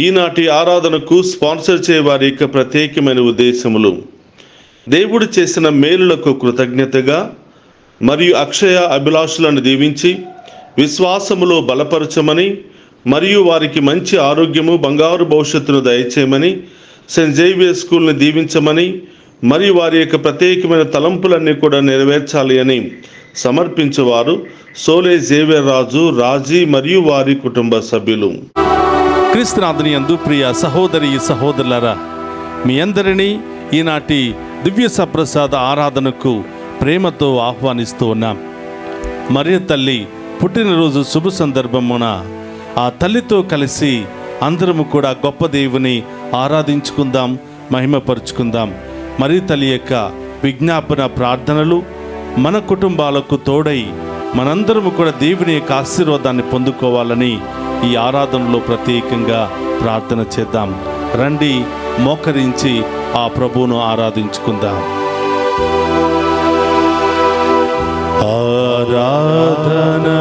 ఈనాటి ఆరాధనకు స్పాన్సర్ చేయవారి యొక్క ప్రత్యేకమైన ఉద్దేశములు: దేవుడు చేసిన మేలులకు కృతజ్ఞతగా మరియు అక్షయ అభిలాషులను దీవించి విశ్వాసములో బలపరచమని మరియు వారికి మంచి ఆరోగ్యము, బంగారు భవిష్యత్తును దయచేయమని, సెయింట్ జేవియర్ స్కూల్ని దీవించమని మరియు వారి యొక్క ప్రత్యేకమైన తలంపులన్నీ కూడా నెరవేర్చాలి అని సమర్పించేవారు సోలే జేవియర్ రాజు, రాజీ మరియు వారి కుటుంబ సభ్యులు. క్రీస్తునాథుని యందు ప్రియ సహోదరి సహోదరులారా, మీ అందరినీ ఈనాటి దివ్య సప్రసాద ఆరాధనకు ప్రేమతో ఆహ్వానిస్తూ ఉన్నాం. మరియ తల్లి పుట్టినరోజు శుభ సందర్భమున ఆ తల్లితో కలిసి అందరము కూడా గొప్ప దేవుని ఆరాధించుకుందాం, మహిమపరుచుకుందాం. మరియ తల్లి యొక్క విజ్ఞాపన ప్రార్థనలు మన కుటుంబాలకు తోడై మనందరము కూడా దేవుని యొక్క ఆశీర్వాదాన్ని పొందుకోవాలని ఈ ఆరాధనలో ప్రత్యేకంగా ప్రార్థన చేద్దాం. రండి, మోకరించి ఆ ప్రభువును ఆరాధించుకుందాం. ఆరాధనా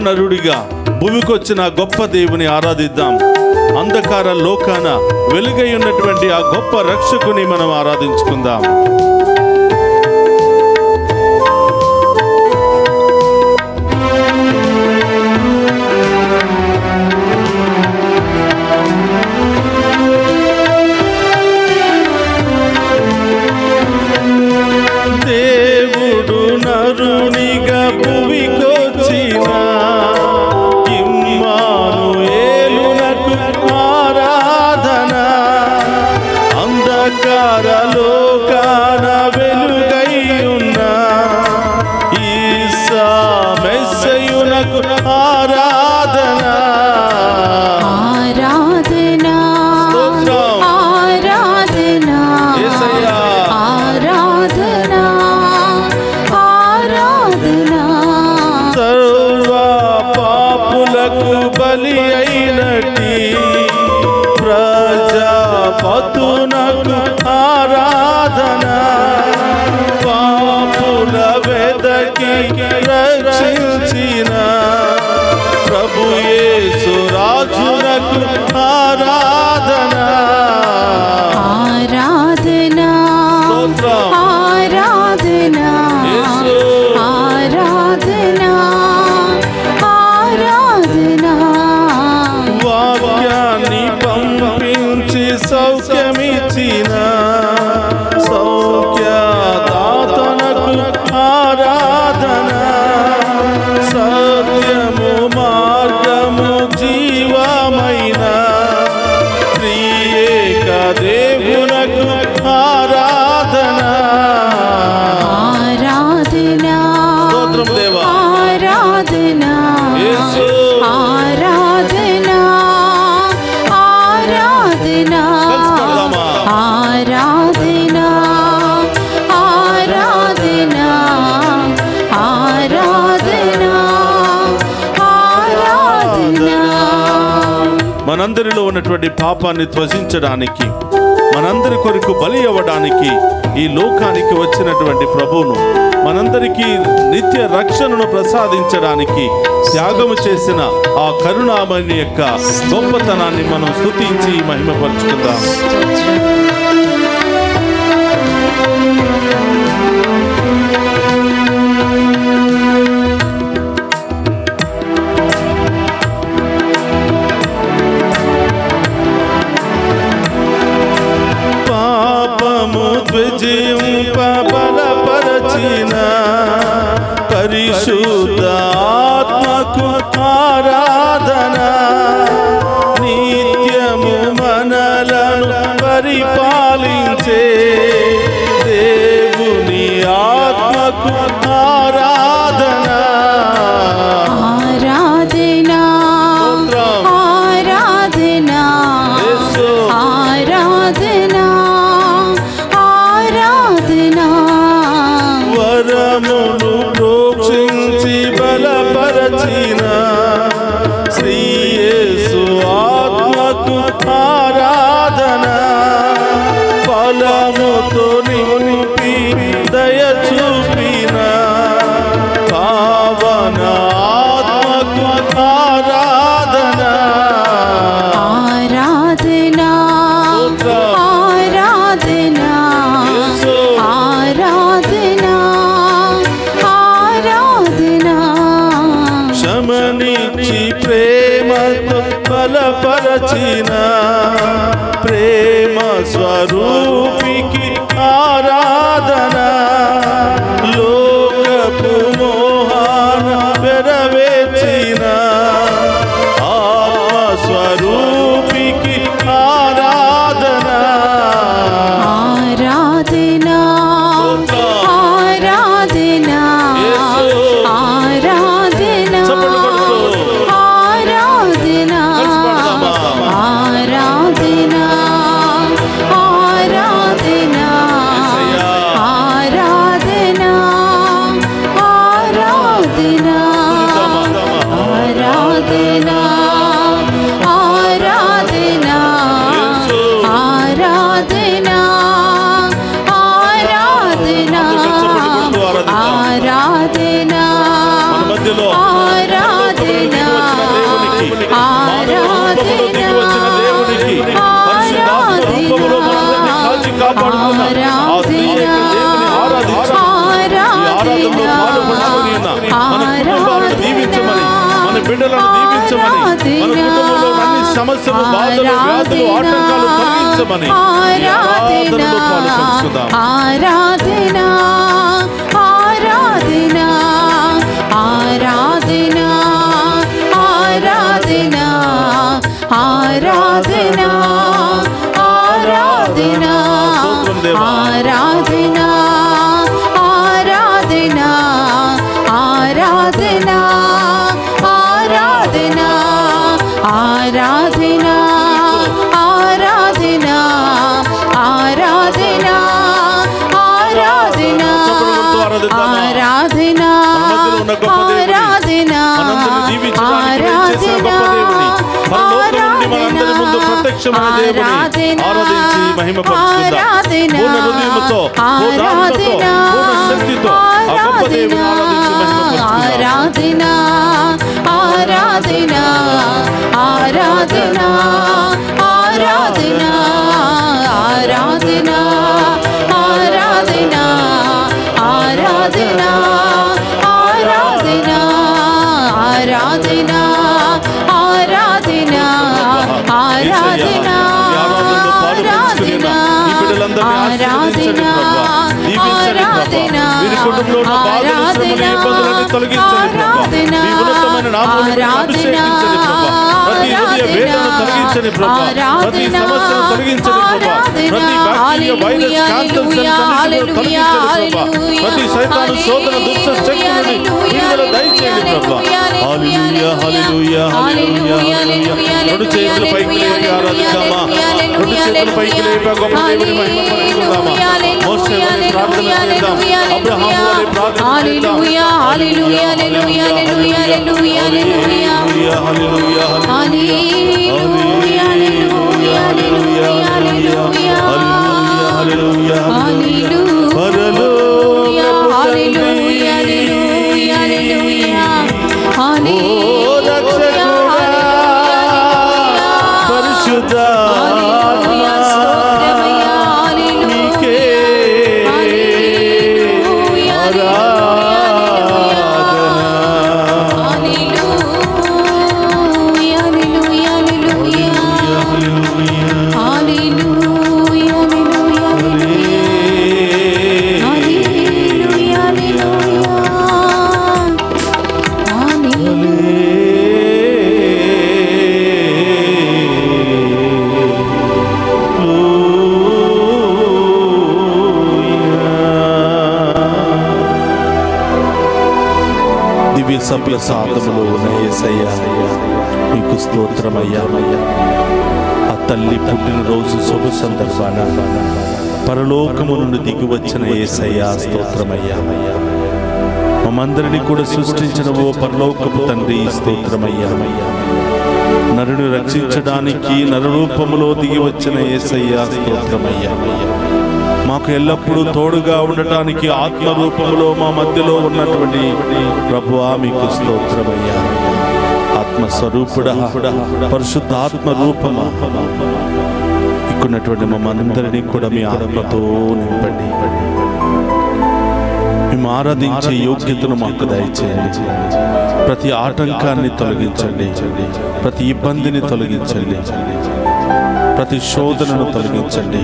నరుడిగా భూమికొచ్చిన గొప్ప దేవుని ఆరాధిద్దాం. అంధకార లోకాన వెలుగై ఉన్నటువంటి ఆ గొప్ప రక్షకుని మనం ఆరాధించుకుందాం. మనందరిలో ఉన్నటువంటి పాపాన్ని త్వజించడానికి, మనందరి కొరకు బలి అవ్వడానికి ఈ లోకానికి వచ్చినటువంటి ప్రభువును, మనందరికీ నిత్య రక్షణను ప్రసాదించడానికి త్యాగము చేసిన ఆ కరుణామణి యొక్క గొప్పతనాన్ని మనం స్తుతించి మహిమపరుచుకుందాం. బలపరచిన పరిశుద్ధ ఆత్మకు ఆరాధన, నిత్యము మనలను పరిపాలించే దేవుని ఆత్మకు ఆరాధన. ఆరాధనా ఆరాధనా ఆరాధనా ఆరాధనా. వరములు ప్రోక్షించి బలపరచిన శ్రీ యేసు ఆత్మకు ఆరాధన, ఫలముతో నింపి దయ చూపిన పావన ఆత్మకు ఆరాధన. ఆరాధనా ఆరాధనా ఆరాధనా ఆరాధనా. క్షమనిచ్చి ప్రేమతో బలపరచిన ప్రేమ స్వరూపికి ఆరాధన, లోకపు మోహాన పెరవేచిన ఆత్మ స్వరూపికి ఆరాధన. ఆరాధనా ఆరాధనా ఆరాధనా ఆరాధనా ఆరాధనా ఆరాధనా ఆరాధనా ఆరాధనా ఆరాధనా ఆరాధనా ఆరాధనా ఆరాధనా ఆరాధనా మధ్యలో ఆరాధనా ఆరాధనా మన బిడ్డలను దీవించమని, మన కుటుంబంలో అన్ని సమస్యలు, బాధలు, వ్యాధులు, ఆటంకాలు తొలగించమని ఆరాధనలో పాలుపంచుకుందాం. ఆరాధనా ఆరాధనా ఆరాధనా ఆరాధనా ఆరాధనా ఆరాధనా ఆరాధనా ఆరాధనా ఆరాధనా ఆరాధనా ఆరాధనా ఆరాధనా ఆరాధనా ఆరాధనా ఆరాధనా ఆరాధనా ప్రత్యక్షమైన దేవుని ఆరాధించి మహిమపరుచుకుందాం. పూర్ణ హృదయముతో, పూర్ణ ఆత్మతో, పూర్ణ శక్తితో ఆ గొప్ప దేవుని ఆరాధించి మహిమపరుచుకుందాం. ఆరాధనా ఆరాధనా ఆరాధనా ఆరాధనా ఆరాధనా ఆరాధనా ఆరాధనా ఆరాధనా ఆరాధనా ఆరాధనా ఆరాధనా ఆరాధనా వీరి కుటుంబంలో ఉన్న బాధలు, శ్రమలు, ఇబ్బందులన్నీ తొలగించండి ప్రభా. మీ ఉన్నతమైన నామమును అభిషేకించండి ప్రభా. ప్రతి హృదయ వేదనను తొలగించండి ప్రభా. ప్రతి సమస్యను తొలగించండి ప్రభా. ప్రతి బ్యాక్టీరియా, వైరస్, క్యాన్సర్ సెల్స్ అన్నిటిని తొలగించండి ప్రభా. ప్రతి సైతాను శోధన, దుష్ట శక్తులని విడుదల దయచేయండి ప్రభా. హల్లెలూయా హల్లెలూయా హల్లెలూయా హల్లెలూయా. రెండు చేతుల పైకి లేపి ఆరాధిద్దామా. రెండు చేతుల పైకి లేపి గొప్ప దేవుని మహిమపరుచుకుందామా. మోషే వలె ప్రార్థన చేద్దాం. అబ్రహాము వలె ప్రార్థన చేద్దాం. హల్లెలూయా హల్లెలూయా హల్లెలూయా హల్లెలూయా హల్లెలూయా హల్లెలూయా హల్లెలూయా హల్లెలూయా హల్లెలూయా హల్లెలూయా హల్లెలూయా హల్లెలూయా పరలోకపు తండ్రి ఓ రక్షకుడా పరిశుద్ధాత్మా నీకే ప్రసాదములో ఉన్న యేసయ్యా నీకు స్తోత్రమయ్యా. ఆ తల్లి పుట్టినరోజు శుభ సందర్భాన పరలోకము నుండి దిగి వచ్చిన యేసయ్యా స్తోత్రమయ్యా. మమ్మందరినీ కూడా సృష్టించిన ఓ పరలోకపు తండ్రి స్తోత్రమయ్యా. నరుని రక్షించడానికి నరరూపములో దిగి వచ్చిన యేసయ్యా స్తోత్రమయ్యా. మాకు ఎల్లప్పుడూ తోడుగా ఉండటానికి ఆత్మరూపములో మా మధ్యలో ఉన్నటువంటి ప్రభువా మీకు స్తోత్రమయ్యా. ఆత్మస్వరూపుడా పరిశుద్ధాత్మ రూపమా ఇక్కడున్నటువంటి మమ్మందరినీ కూడా మీ ఆత్మతో నింపండి. మేము ఆరాధించే యోగ్యతను మాకు దయచేయండి. ప్రతి ఆటంకాన్ని తొలగించండి, ప్రతి ఇబ్బందిని తొలగించండి, ప్రతి శోధనను తొలగించండి.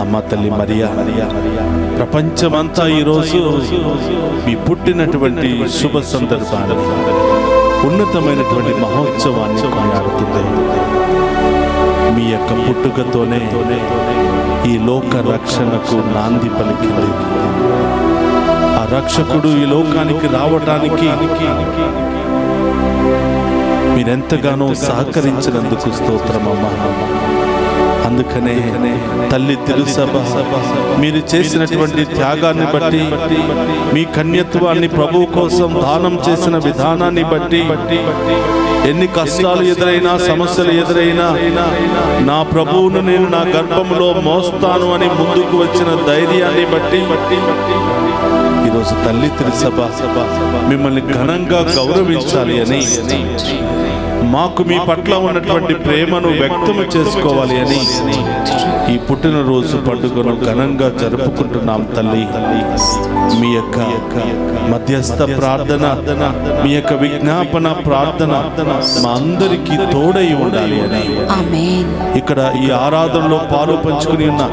అమ్మ తల్లి మరియా, ప్రపంచమంతా ఈరోజు మీ పుట్టినటువంటి శుభ సందర్భాన్ని, ఉన్నతమైనటువంటి మహోత్సవాన్ని కొనియాడుతుంది. మీ యొక్క పుట్టుకతోనే ఈ లోక రక్షణకు నాంది పలికింది. ఆ రక్షకుడు ఈ లోకానికి రావటానికి మీరెంతగానో సహకరించినందుకు స్తోత్రమమ్మా. అందుకనే తల్లి తిరుసభ మీరు చేసినటువంటి త్యాగాన్ని బట్టి, మీ కన్యత్వాన్ని ప్రభువు కోసం దానం చేసిన విధానాన్ని బట్టి, ఎన్ని కష్టాలు ఎదురైనా సమస్యలు ఎదురైనా నా ప్రభువును నేను నా గర్భంలో మోస్తాను అని ముందుకు వచ్చిన ధైర్యాన్ని బట్టి ఈరోజు తల్లి తిరుసభ మిమ్మల్ని ఘనంగా గౌరవించాలి అని, మాకు మీ పట్ల ఉన్నటువంటి ప్రేమను వ్యక్తము చేసుకోవాలి అని ఈ పుట్టినరోజు పండుగను ఘనంగా జరుపుకుంటున్నాం తల్లి. మీ యొక్క మధ్యస్థ ప్రార్థన, మీ యొక్క విజ్ఞాపన ప్రార్థన మా అందరికీ తోడై ఉండాలి అని, ఇక్కడ ఈ ఆరాధనలో పాలు పంచుకుని ఉన్న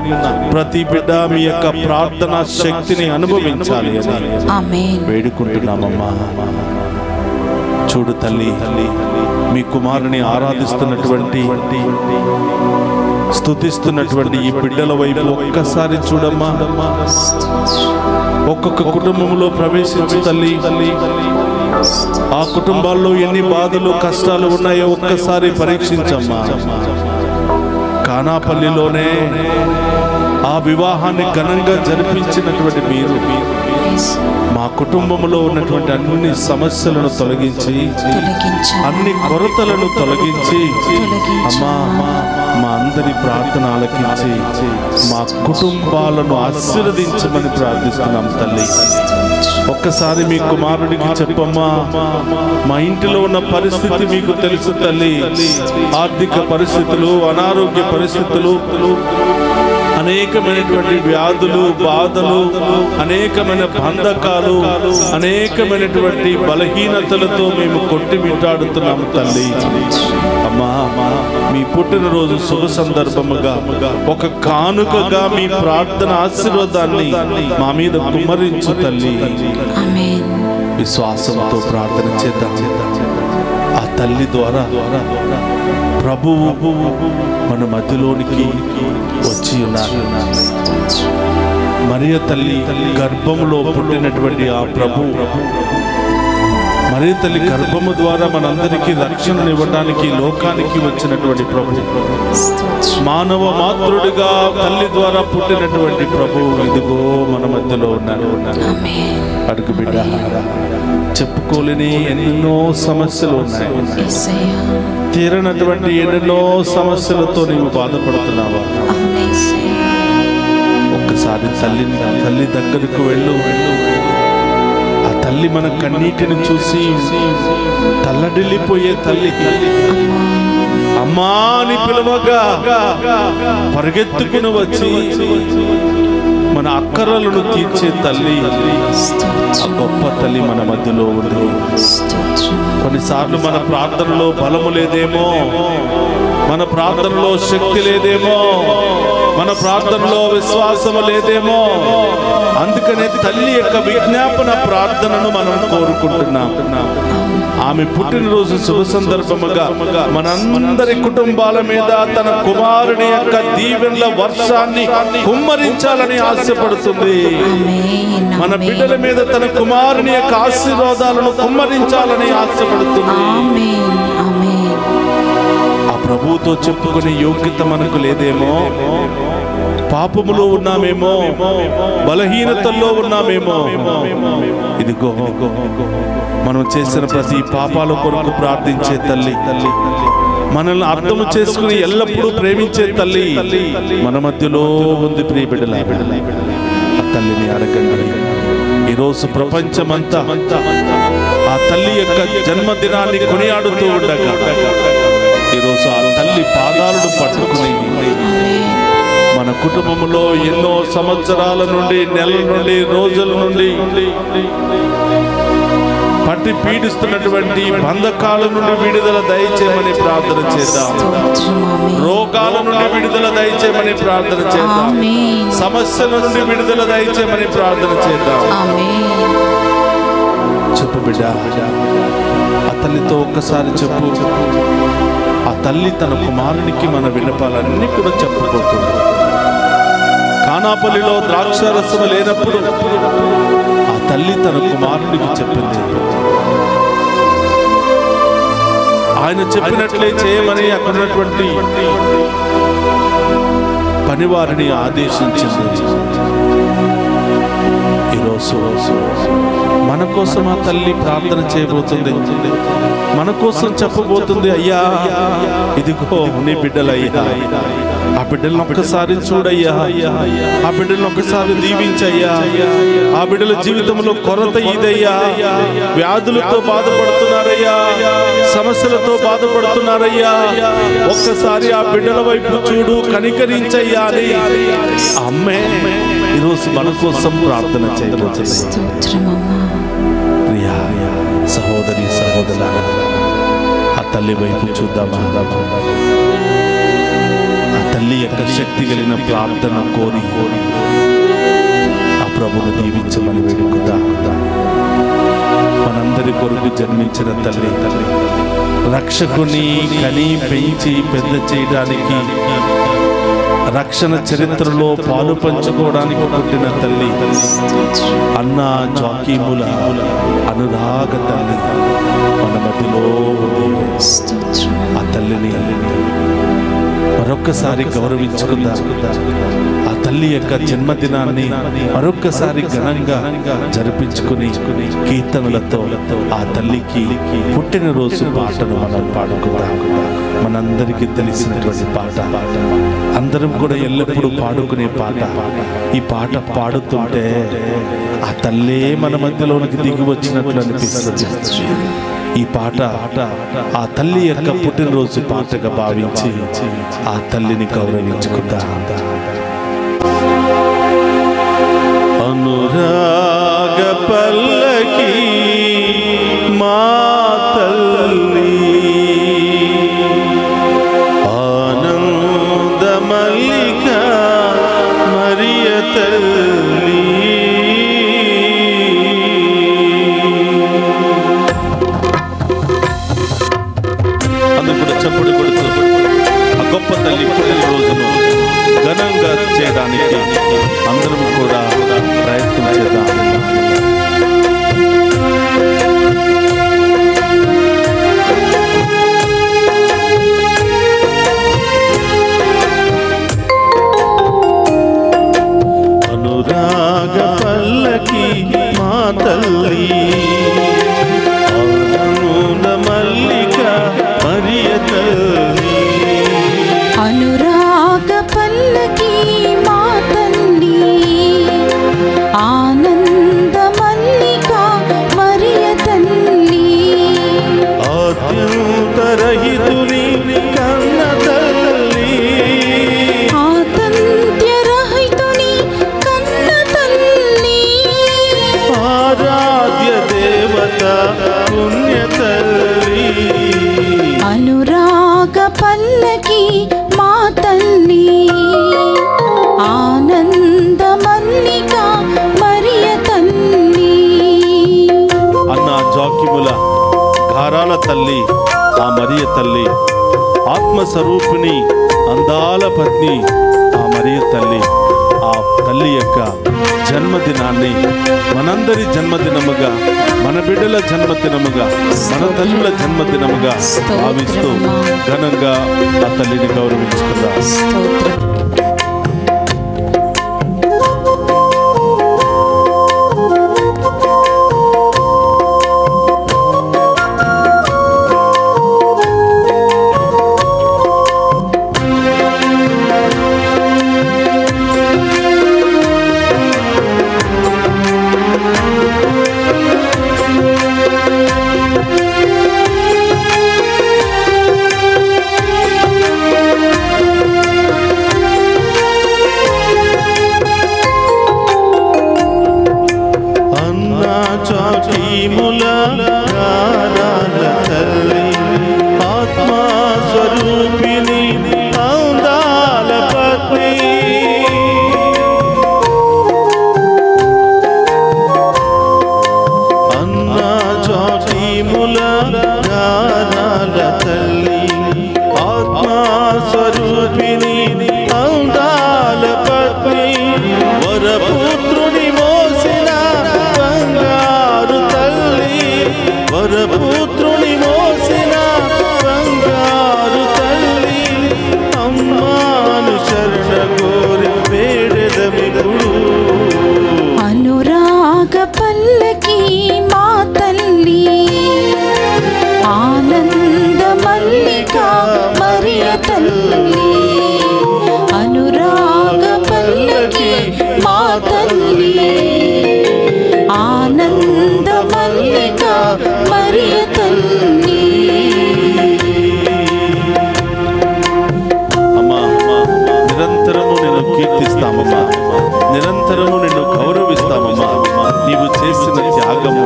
ప్రతి బిడ్డ మీ యొక్క ప్రార్థన శక్తిని అనుభవించాలి అని వేడుకుంటున్నామమ్మా. చూడు తల్లి, మీ కుమారుని ఆరాధిస్తున్నటువంటి, స్తుతిస్తున్నటువంటి ఈ బిడ్డల వైపు ఒక్కసారి చూడమ్మా. ఒక్కొక్క కుటుంబంలో ప్రవేశించు తల్లి. ఆ కుటుంబాల్లో ఎన్ని బాధలు కష్టాలు ఉన్నాయో ఒక్కసారి పరీక్షించమ్మా. కానాపల్లిలోనే ఆ వివాహాన్ని ఘనంగా జరిపించినటువంటి మీరు మా కుటుంబంలో ఉన్నటువంటి అన్ని సమస్యలను తొలగించి, అన్ని కొరతలను తొలగించి, అమ్మా మా అందరి ప్రార్థన ఆలకించి మా కుటుంబాలను ఆశీర్వదించమని ప్రార్థిస్తున్నాం తల్లి. ఒక్కసారి మీ కుమారుడికి చెప్పమ్మా, మా ఇంటిలో ఉన్న పరిస్థితి మీకు తెలుసు తల్లి. ఆర్థిక పరిస్థితులు, అనారోగ్య పరిస్థితులు, అనేకమైనటువంటి వ్యాధులు, బాధలు, అనేకమైన బంధకాలు, అనేకమైనటువంటి బలహీనతలతో మేము కొట్టిమిట్టాడుతున్నాము తల్లి. అమ్మా, మీ పుట్టినరోజు శుభ సందర్భముగా ఒక కానుకగా మీ ప్రార్థన ఆశీర్వాదాన్ని మా మీద కుమ్మరించు తల్లి. విశ్వాసంతో ప్రార్థన చేద్దాం. ఆ తల్లి ద్వారా ప్రభువు మన మధ్యలోనికి వచ్చి ఉన్నారు. మరియ తల్లి గర్భములో పుట్టినటువంటి ఆ ప్రభు, మరియ తల్లి గర్భము ద్వారా మనందరికీ రక్షణ ఇవ్వడానికి లోకానికి వచ్చినటువంటి ప్రభు, మానవ మాతృడిగా తల్లి ద్వారా పుట్టినటువంటి ప్రభు ఇదిగో మన మధ్యలో ఉన్నాడు. అడుగు బిడ్డ, చెప్పుకోలేని ఎన్నో సమస్యలు ఉన్నాయి, తీరనటువంటి ఎన్నెన్నో సమస్యలతో నీవు బాధపడుతున్నావా? ఒక్కసారి తల్లి దగ్గరకు వెళ్ళు. ఆ తల్లి మన కన్నీటిని చూసి తల్లడిల్లిపోయే తల్లి అమ్మా అని పిలవగా పరిగెత్తుకుని వచ్చి మన అక్కరలను తీర్చే తల్లి, ఆ గొప్ప తల్లి మన మధ్యలో ఉంది. కొన్నిసార్లు మన ప్రార్థనలో బలము లేదేమో, మన ప్రార్థనలో శక్తి లేదేమో, మన ప్రార్థనలో విశ్వాసము లేదేమో. అందుకనే తల్లి యొక్క విజ్ఞాపన ప్రార్థనను మనం కోరుకుంటున్నాం. ఆమె పుట్టినరోజు శుభ సందర్భముగా మనందరి కుటుంబాల మీద తన కుమారుని యొక్క దీవెనల వర్షాన్ని కుమ్మరించాలని ఆశపడుతుంది. మన బిడ్డల మీద తన కుమారుని యొక్క ఆశీర్వాదాలను కుమ్మరించాలని ఆశపడుతుంది. ఆ ప్రభువుతో చెప్పుకునే యోగ్యత మనకు లేదేమో, పాపములో ఉన్నామేమో, బలహీనతల్లో ఉన్నామేమో. ఇదిగో మనం చేసిన ప్రతి పాపాల కొరకు ప్రార్థించే తల్లి, మనల్ని అర్థం చేసుకుని ఎల్లప్పుడూ ప్రేమించే తల్లి మన మధ్యలో ఉంది. ప్రియ బిడ్డలా, ఆ తల్లిని అడగండి. ఈరోజు ప్రపంచమంతా ఆ తల్లి యొక్క జన్మదినాన్ని కొనియాడుతూ ఉండగా ఈరోజు ఆ తల్లి పాదాలను పట్టుకుని మన కుటుంబంలో ఎన్నో సంవత్సరాల నుండి, నెలల నుండి, రోజుల నుండి పట్టి పీడిస్తున్నటువంటి బంధకాల నుండి విడుదల దయచేయమని ప్రార్థన చేద్దాం. రోగాల నుండి విడుదల దయచేయమని ప్రార్థన చేద్దాం. సమస్యల నుండి విడుదల దయచేయమని ప్రార్థన చేద్దాం. చెప్పు బిడ్డ, ఆ తల్లితో ఒక్కసారి చెప్పు. ఆ తల్లి తన కుమారునికి మన విన్నపాలన్నీ కూడా చెప్పబోతుంది. కానాపల్లిలో ద్రాక్షారసం లేనప్పుడు ఆ తల్లి తన కుమారునికి చెప్పింది. ఆయన చెప్పినట్లే చేయమని అక్కడున్నటువంటి పనివారిని ఆదేశించింది. ఈరోజు మన కోసం ఆ తల్లి ప్రార్థన చేయబోతుంది, మన కోసం చెప్పబోతుంది. అయ్యా, ఇదిగో నీ బిడ్డలయ్యా, ఆ బిడ్డలను ఒక్కసారి చూడయ్యా, ఆ బిడ్డలను ఒక్కసారి దీవించయ్యా. ఆ బిడ్డల జీవితంలో కొరత ఇదయ్యా, వ్యాధులతో బాధపడుతున్నారయ్యా, సమస్యలతో బాధపడుతున్నారయ్యా. ఒక్కసారి ఆ బిడ్డల వైపు చూడు, కనికరించయ్యా అని అమ్మే ఈరోజు మన కోసం ప్రార్థన చేయబోతుంది. ప్రియా సహోదరి సహోదరులారా, ఆ తల్లి వైపు చూద్దామా? ఆ తల్లి యొక్క శక్తి కలిగిన ప్రార్థన కోరి ఆ ప్రభువును దీవించమని వేడుకుందా. మనందరి కొరకు జన్మించిన తల్లి, రక్షకుని కని పెంచి పెద్ద చేయడానికి, రక్షణ చరిత్రలో పాలు పంచుకోవడానికి పుట్టిన తల్లి, అన్న జాకీముల అనురాగ తల్లి మన మధ్యలో ఉంది. ఆ తల్లిని మరొక్కసారి గౌరవించుకుందాం. ఆ తల్లి యొక్క జన్మదినాన్ని మరొక్కసారి ఘనంగా జరిపించుకుని కీర్తనలతో ఆ తల్లికి పుట్టినరోజు పాటను మనం పాడుకుందాం. మనందరికీ తెలిసినటువంటి పాట, అందరం కూడా ఎల్లప్పుడూ పాడుకునే పాట. ఈ పాట పాడుతుంటే ఆ తల్లే మన మధ్యలోనికి దిగి వచ్చినట్లు అనిపిస్తుంది. ఈ పాట ఆ తల్లి యొక్క పుట్టినరోజు పాటగా భావించి ఆ తల్లిని గౌరవించుకుందాం. అనురాగ పల్లకి మా తల్లి, ఆనంద మల్లిక మరియ తల్లి. అందుకు కూడా చప్పుడు కొడుతూ ఆ గొప్ప తల్లి పుట్టినరోజును ఘనంగా చేయడానికి అందరం కూడా ప్రయత్నం చేద్దాం. అనురాగ పల్లకి మా తల్లి, ఆనంద మల్లిక మరియ తల్లి. తల్లి, ఆత్మస్వరూపిణి, అందాల పత్ని ఆ మరియ తల్లి, ఆ తల్లి యొక్క జన్మదినాన్ని మనందరి జన్మదినముగా, మన బిడ్డల జన్మదినముగా, మన తల్లుల జన్మదినముగా భావిస్తూ ఘనంగా ఆ తల్లిని గౌరవించుకుందాం. నిరంతరము నిన్ను గౌరవిస్తామమ్మా. నీవు చేసిన త్యాగము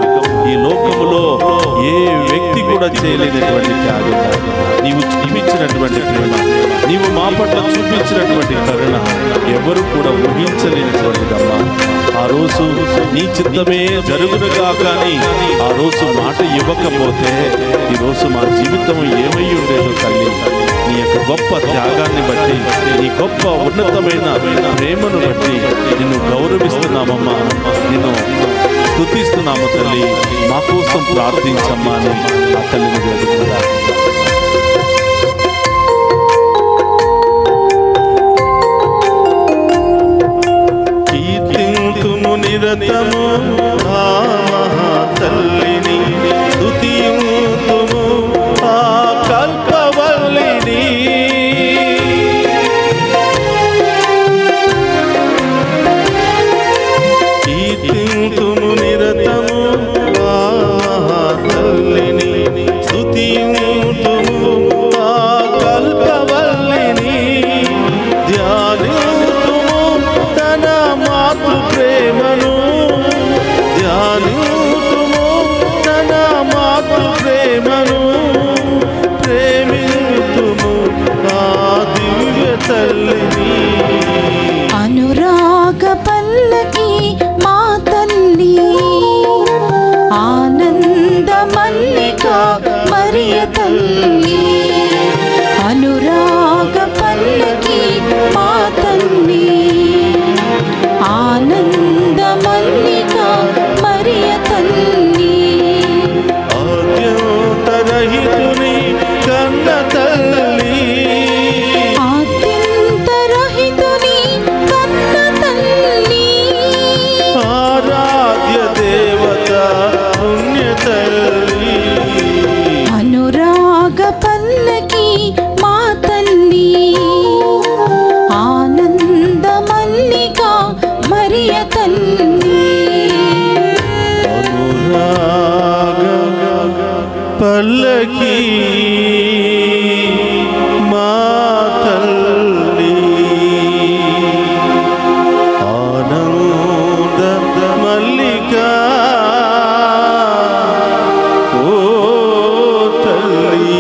ఈ లోకములో ఏ వ్యక్తి కూడా చేయలేనటువంటి త్యాగం, నీవు చూపించినటువంటి ప్రేమ, నీవు మా పట్ల చూపించినటువంటి కరుణ ఎవరు కూడా ఊహించలేనటువంటిదమ్మా. ఆ రోజు నీ చిత్తమే జరుగునుగా కానీ ఆ రోజు మాట ఇవ్వకపోతే ఈరోజు మా జీవితం ఏమై ఉండేదో తల్లి. నీ యొక్క గొప్ప త్యాగాన్ని బట్టి, నీ గొప్ప ఉన్నతమైన ప్రేమను బట్టి నిన్ను గౌరవిస్తున్నామమ్మా, నిన్ను స్తుతిస్తున్నాము తల్లి. మా కోసం ప్రార్థించమ్మా అని ఆ తల్లిని వేడుకుందా. కీర్తింతుము నిరతము ఆ మహా తల్లిని, స్తుతింతుము ఆ కల్పవల్లిని. కీర్తింతుము నిరతము ఆ మహా తల్లిని, స్తుతింతుము ఆ కల్పవల్లిని. ధ్యానింతుము తన మాతృ ప్రేమను, ధ్యానింతుము తన మాతృ ప్రేమను. ప్రేమింతుము ఆ దివ్య తల్లిని. అనురాగ పల్లకి మా తల్లి, ఆనంద మల్లిక మరియ తల్లి. అనురాగ పల్లకి మా తల్లి, ఆనంద మల్లిక మరియ తల్లి. ఆద్యంతరహితుని కన్న తల్లి, ఆద్యంతరహితుని కన్న తల్లి. ఆరాధ్య దేవత పుణ్య తల్లి. అనురాగ పల్లకి మా తల్లి, ఆనంద మల్లిక మరియ తల్లి. అనురాగ పల్లకి మా తల్లి, ఆనంద మల్లిక ఓ తల్లి,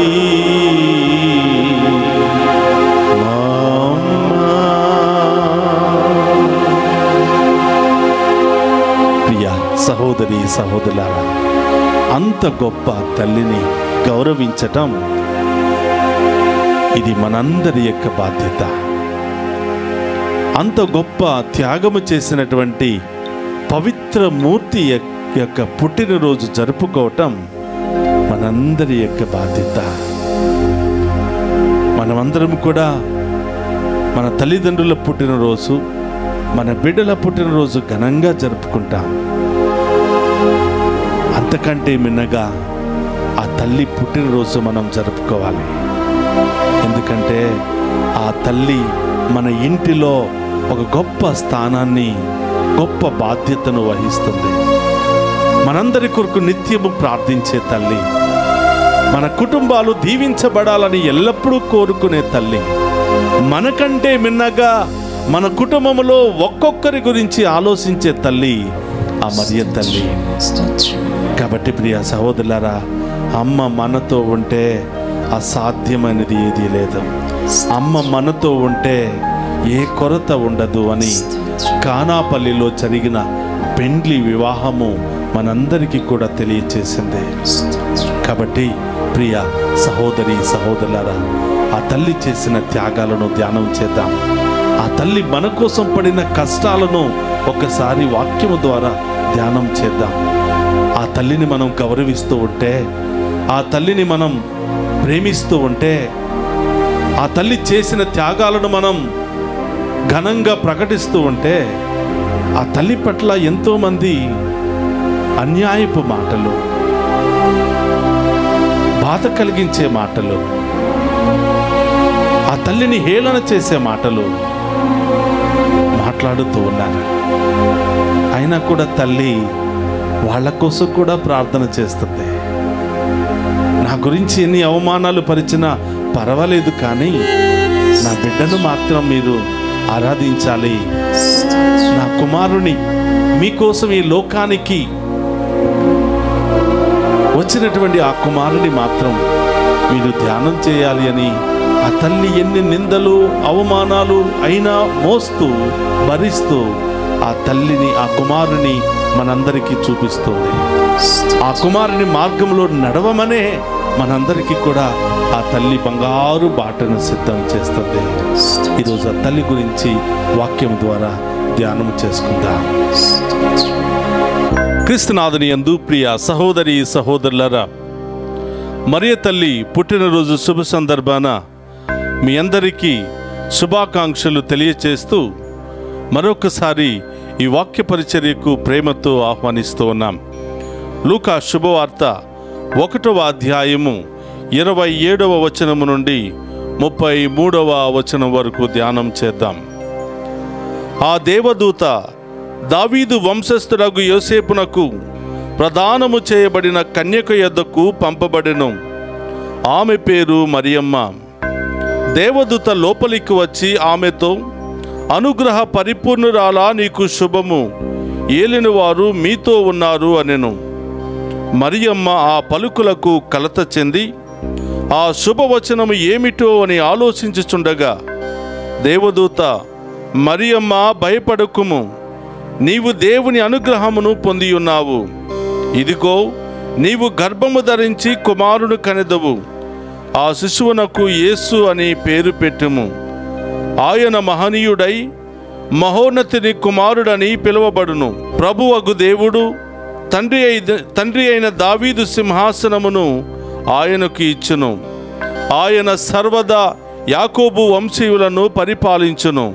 మా అమ్మ. ప్రియ సహోదరి సహోదరులారా, అంత గొప్ప తల్లిని గౌరవించటం ఇది మనందరి యొక్క బాధ్యత. అంత గొప్ప త్యాగము చేసినటువంటి పవిత్ర మూర్తి యొక్క పుట్టినరోజు జరుపుకోవటం మనందరి యొక్క బాధ్యత. మనమందరం కూడా మన తల్లిదండ్రుల పుట్టినరోజు, మన బిడ్డల పుట్టినరోజు ఘనంగా జరుపుకుంటాం. అంతకంటే మిన్నగా ఆ తల్లి పుట్టినరోజు మనం జరుపుకోవాలి. ఎందుకంటే ఆ తల్లి మన ఇంటిలో ఒక గొప్ప స్థానాన్ని, గొప్ప బాధ్యతను వహిస్తుంది. మనందరి కొరకు నిత్యము ప్రార్థించే తల్లి, మన కుటుంబాలు దీవించబడాలని ఎల్లప్పుడూ కోరుకునే తల్లి, మనకంటే మిన్నగా మన కుటుంబంలో ఒక్కొక్కరి గురించి ఆలోచించే తల్లి ఆ మరియ తల్లి. కాబట్టి ప్రియ సహోదరులారా, అమ్మ మనతో ఉంటే అసాధ్యమైనది ఏదీ లేదు. అమ్మ మనతో ఉంటే ఏ కొరత ఉండదు అని కానాపల్లిలో జరిగిన పెండ్లి వివాహము మనందరికీ కూడా తెలియచేసింది. కాబట్టి ప్రియ సహోదరి సహోదరులారా, ఆ తల్లి చేసిన త్యాగాలను ధ్యానం చేద్దాం. ఆ తల్లి మన కోసం పడిన కష్టాలను ఒకసారి వాక్యము ద్వారా ధ్యానం చేద్దాం. ఆ తల్లిని మనం గౌరవిస్తూ ఉంటే, ఆ తల్లిని మనం ప్రేమిస్తూ ఉంటే, ఆ తల్లి చేసిన త్యాగాలను మనం ఘనంగా ప్రకటిస్తూ ఉంటే, ఆ తల్లి పట్ల ఎంతోమంది అన్యాయపు మాటలు, బాధ కలిగించే మాటలు, ఆ తల్లిని హేళన చేసే మాటలు మాట్లాడుతూ ఉన్నారు. అయినా కూడా తల్లి వాళ్ళ కోసం కూడా ప్రార్థన చేస్తుంది. నా గురించి ఎన్ని అవమానాలు పరిచినా పర్వాలేదు, కానీ నా బిడ్డను మాత్రం మీరు ఆరాధించాలి. నా కుమారుని మీకోసం ఈ లోకానికి వచ్చినటువంటి ఆ కుమారుని మాత్రం మీరు ధ్యానం చేయాలి అని ఆ తల్లి ఎన్ని నిందలు అవమానాలు అయినా మోస్తూ భరిస్తూ ఆ తల్లిని, ఆ కుమారుని మనందరికీ చూపిస్తుంది. ఆ కుమారుని మార్గంలో నడవమనే మనందరికీ కూడా ఆ తల్లి బంగారు బాటను సిద్ధం చేస్తుంది. ఈరోజు ఆ తల్లి గురించి వాక్యం ద్వారా ధ్యానం చేసుకుందాం. క్రీస్తునాథుని యందు ప్రియ సహోదరి సహోదరులారా, మరియ తల్లి పుట్టినరోజు శుభ సందర్భాన మీ అందరికీ శుభాకాంక్షలు తెలియచేస్తూ మరొకసారి ఈ వాక్య పరిచర్యకు ప్రేమతో ఆహ్వానిస్తూ ఉన్నాం. లూకా శుభవార్త 1వ అధ్యాయము 27వ వచనము నుండి 33వ వచనం వరకు ధ్యానం చేద్దాం. ఆ దేవదూత దావీదు వంశస్థుడగు యోసేపునకు ప్రదానము చేయబడిన కన్యక యొద్దకు పంపబడెను. ఆమె పేరు మరియమ్మ. దేవదూత లోపలికి వచ్చి ఆమెతో, అనుగ్రహ పరిపూర్ణురాలా, నీకు శుభము, ఏలినవారు మీతో ఉన్నారు అనెను. మరియమ్మ ఆ పలుకులకు కలత చెంది ఆ శుభవచనము ఏమిటో అని ఆలోచించుచుండగా దేవదూత, మరియమ్మ భయపడకుము, నీవు దేవుని అనుగ్రహమును పొంది ఉన్నావు. ఇదిగో, నీవు గర్భము ధరించి కుమారుని కనెదవు. ఆ శిశువునకు యేసు అని పేరు పెట్టుము. ఆయన మహనీయుడై మహోన్నతుని కుమారుడని పిలువబడును. ప్రభువగు దేవుడు తండ్రి అయిన దావీదు సింహాసనమును ఆయనకు ఇచ్చును. ఆయన సర్వదా యాకోబు వంశీయులను పరిపాలించును.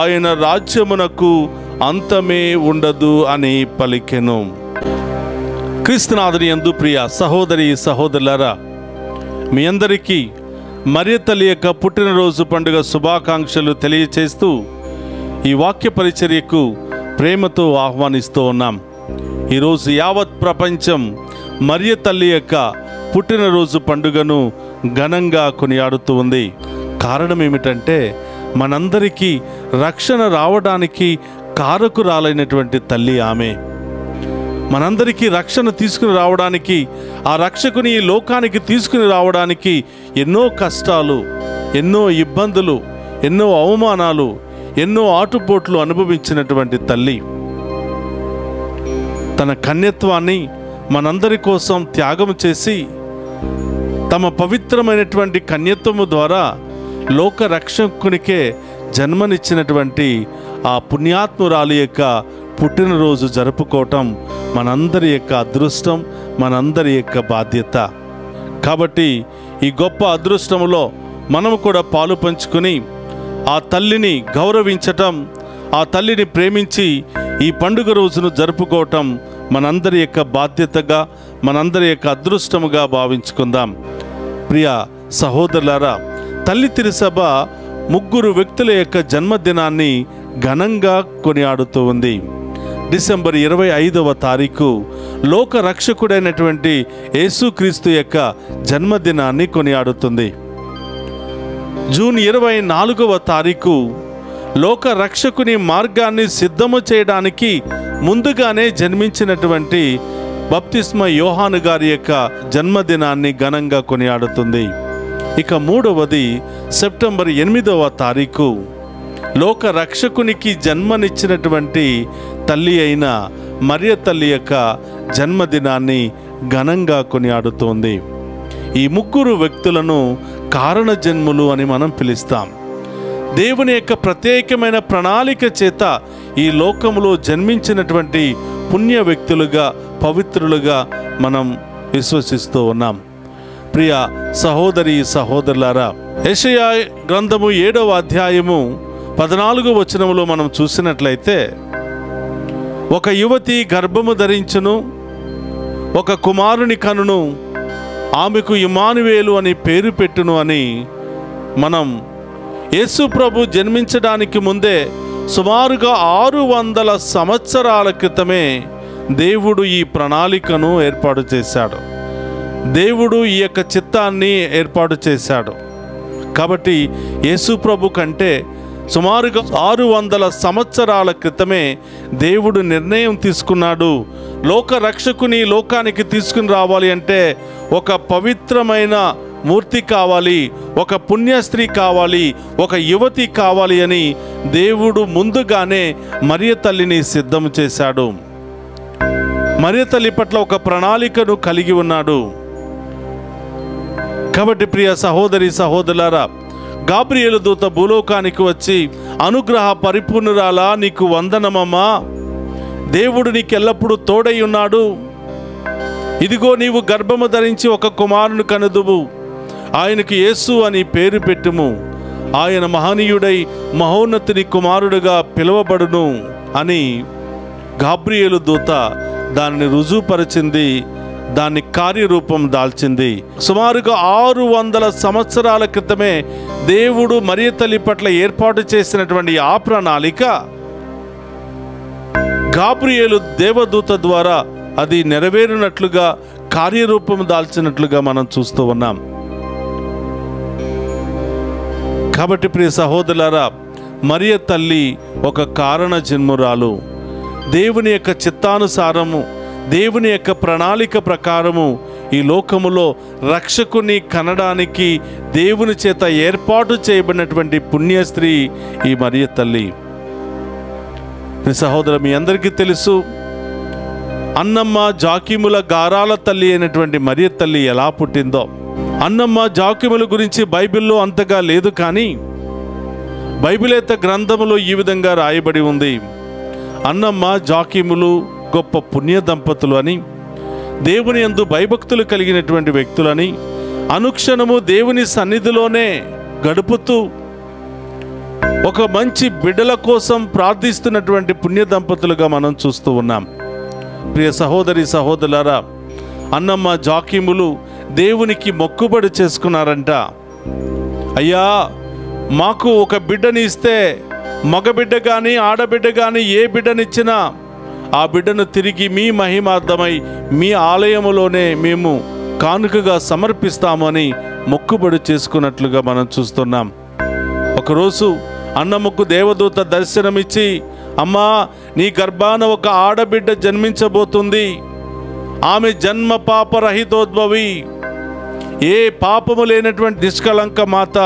ఆయన రాజ్యమునకు అంతమే ఉండదు అని పలికెను. క్రీస్తునాథుని యందు ప్రియ సహోదరి సహోదరులారా, మీ అందరికీ మరియ తల్లి యొక్క పుట్టినరోజు పండుగ శుభాకాంక్షలు తెలియచేస్తూ ఈ వాక్య పరిచర్యకు ప్రేమతో ఆహ్వానిస్తూ ఉన్నాం. ఈరోజు యావత్ ప్రపంచం మరియ తల్లి యొక్క పుట్టినరోజు పండుగను ఘనంగా కొనియాడుతూ ఉంది. కారణం ఏమిటంటే, మనందరికీ రక్షణ రావడానికి కారకురాలైనటువంటి తల్లి ఆమె. మనందరికీ రక్షణ తీసుకుని రావడానికి, ఆ రక్షకుని ఈ లోకానికి తీసుకుని రావడానికి ఎన్నో కష్టాలు, ఎన్నో ఇబ్బందులు, ఎన్నో అవమానాలు, ఎన్నో ఆటుపోట్లు అనుభవించినటువంటి తల్లి తన కన్యత్వాన్ని మనందరి కోసం త్యాగం చేసి తమ పవిత్రమైనటువంటి కన్యత్వము ద్వారా లోక రక్షకునికే జన్మనిచ్చినటువంటి ఆ పుణ్యాత్మురాలి యొక్క పుట్టినరోజు జరుపుకోవటం మనందరి యొక్క అదృష్టం, మనందరి యొక్క బాధ్యత. కాబట్టి ఈ గొప్ప అదృష్టములో మనము కూడా పాలు పంచుకొని ఆ తల్లిని గౌరవించటం, ఆ తల్లిని ప్రేమించి ఈ పండుగ రోజును జరుపుకోవటం మనందరి యొక్క బాధ్యతగా, మనందరి యొక్క అదృష్టముగా భావించుకుందాం. ప్రియ సహోదరులారా, తల్లి తిరుసభ 3 వ్యక్తుల యొక్క జన్మదినాన్ని ఘనంగా కొనియాడుతూ ఉంది. డిసెంబర్ 25వ తారీఖు లోక రక్షకుడైనటువంటి యేసుక్రీస్తు యొక్క జన్మదినాన్ని కొనియాడుతుంది. జూన్ 24వ తారీఖు లోక రక్షకుని మార్గాన్ని సిద్ధము చేయడానికి ముందుగానే జన్మించినటువంటి బప్తిస్మ యోహాను గారి యొక్క జన్మదినాన్ని ఘనంగా కొనియాడుతుంది. ఇక 3వది సెప్టెంబర్ 8వ తారీఖు లోక రక్షకునికి జన్మనిచ్చినటువంటి తల్లి అయిన మరియ తల్లి యొక్క జన్మదినాన్ని ఘనంగా కొనియాడుతోంది. ఈ 3 వ్యక్తులను కారణ జన్ములు అని మనం పిలుస్తాం. దేవుని యొక్క ప్రత్యేకమైన ప్రణాళిక చేత ఈ లోకములో జన్మించినటువంటి పుణ్య వ్యక్తులుగా, పవిత్రులుగా మనం విశ్వసిస్తూ ఉన్నాం. ప్రియ సహోదరి సహోదరులారా, యెషయా గ్రంథము 7వ అధ్యాయము 14వ వచనములో మనం చూసినట్లయితే, ఒక యువతి గర్భము ధరించును, ఒక కుమారుని కనును, ఆమెకు ఇమ్మానుయేలు అని పేరు పెట్టును అని మనం యేసు ప్రభు జన్మించడానికి ముందే సుమారుగా 600 సంవత్సరాల క్రితమే దేవుడు ఈ ప్రణాళికను ఏర్పాటు చేశాడు. దేవుడు ఈ యొక్క చిత్తాన్ని ఏర్పాటు చేశాడు. కాబట్టి యేసు ప్రభు కంటే సుమారుగా 600 సంవత్సరాల క్రితమే దేవుడు నిర్ణయం తీసుకున్నాడు. లోక రక్షకుని లోకానికి తీసుకుని రావాలి అంటే ఒక పవిత్రమైన మూర్తి కావాలి, ఒక పుణ్యస్త్రీ కావాలి, ఒక యువతి కావాలి అని దేవుడు ముందుగానే మరియ తల్లిని సిద్ధం చేశాడు. మరియ తల్లి పట్ల ఒక ప్రణాళికను కలిగి ఉన్నాడు. కాబట్టి ప్రియ సహోదరి సహోదరులారా, గాబ్రియేలు దూత భూలోకానికి వచ్చి, అనుగ్రహ పరిపూర్ణురాలా నీకు వందనమమ్మా, దేవుడు నీకెల్లప్పుడూ తోడై ఉన్నాడు, ఇదిగో నీవు గర్భము ధరించి ఒక కుమారుని కనుదువు, ఆయనకు యేసు అని పేరు పెట్టుము, ఆయన మహనీయుడై మహోన్నతుని కుమారుడుగా పిలువబడును అని గాబ్రియేలు దూత దానిని రుజువుపరిచింది, దాన్ని కార్యరూపం దాల్చింది. సుమారుగా 600 సంవత్సరాల క్రితమే దేవుడు మరియ తల్లి పట్ల ఏర్పాటు చేసినటువంటి ఆ ప్రణాళిక గాబ్రియేలు దేవదూత ద్వారా అది నెరవేరినట్లుగా, కార్యరూపం దాల్చినట్లుగా మనం చూస్తూ ఉన్నాం. కాబట్టి ప్రియ సహోదరులారా, మరియ తల్లి ఒక కారణ జన్మురాలు. దేవుని యొక్క చిత్తానుసారము, దేవుని యొక్క ప్రణాళిక ప్రకారము ఈ లోకములో రక్షకుని కనడానికి దేవుని చేత ఏర్పాటు చేయబడినటువంటి పుణ్యస్త్రీ ఈ మరియ తల్లి. సహోదరు, మీ అందరికీ తెలుసు, అన్నమ్మ జాకీముల గారాల తల్లి అయినటువంటి మరియ తల్లి ఎలా పుట్టిందో. అన్నమ్మ జాకీముల గురించి బైబిల్లో అంతగా లేదు, కానీ బైబిలేత గ్రంథములో ఈ విధంగా రాయబడి ఉంది. అన్నమ్మ జాకీములు గొప్ప పుణ్య దంపతులు అని, దేవుని యందు భయభక్తులు కలిగినటువంటి వ్యక్తులని, అనుక్షణము దేవుని సన్నిధిలోనే గడుపుతూ ఒక మంచి బిడ్డల కోసం ప్రార్థిస్తున్నటువంటి పుణ్య దంపతులుగా మనం చూస్తూ ఉన్నాం. ప్రియ సహోదరి సహోదరులారా, అన్నమ్మ జాకీములు దేవునికి మొక్కుబడి చేసుకున్నారంట. అయ్యా, మాకు ఒక బిడ్డని ఇస్తే, మగబిడ్డ కానీ ఆడబిడ్డ కానీ ఏ బిడ్డనిచ్చినా ఆ బిడ్డను తిరిగి మీ మహిమార్థమై మీ ఆలయములోనే మేము కానుకగా సమర్పిస్తామని మొక్కుబడి చేసుకున్నట్లుగా మనం చూస్తున్నాం. ఒకరోజు అన్నమ్మకు దేవదూత దర్శనమిచ్చి, అమ్మా, నీ గర్భాన ఒక ఆడబిడ్డ జన్మించబోతుంది, ఆమె జన్మ పాపరహితోద్భవి, ఏ పాపము లేనటువంటి నిష్కళంక మాత,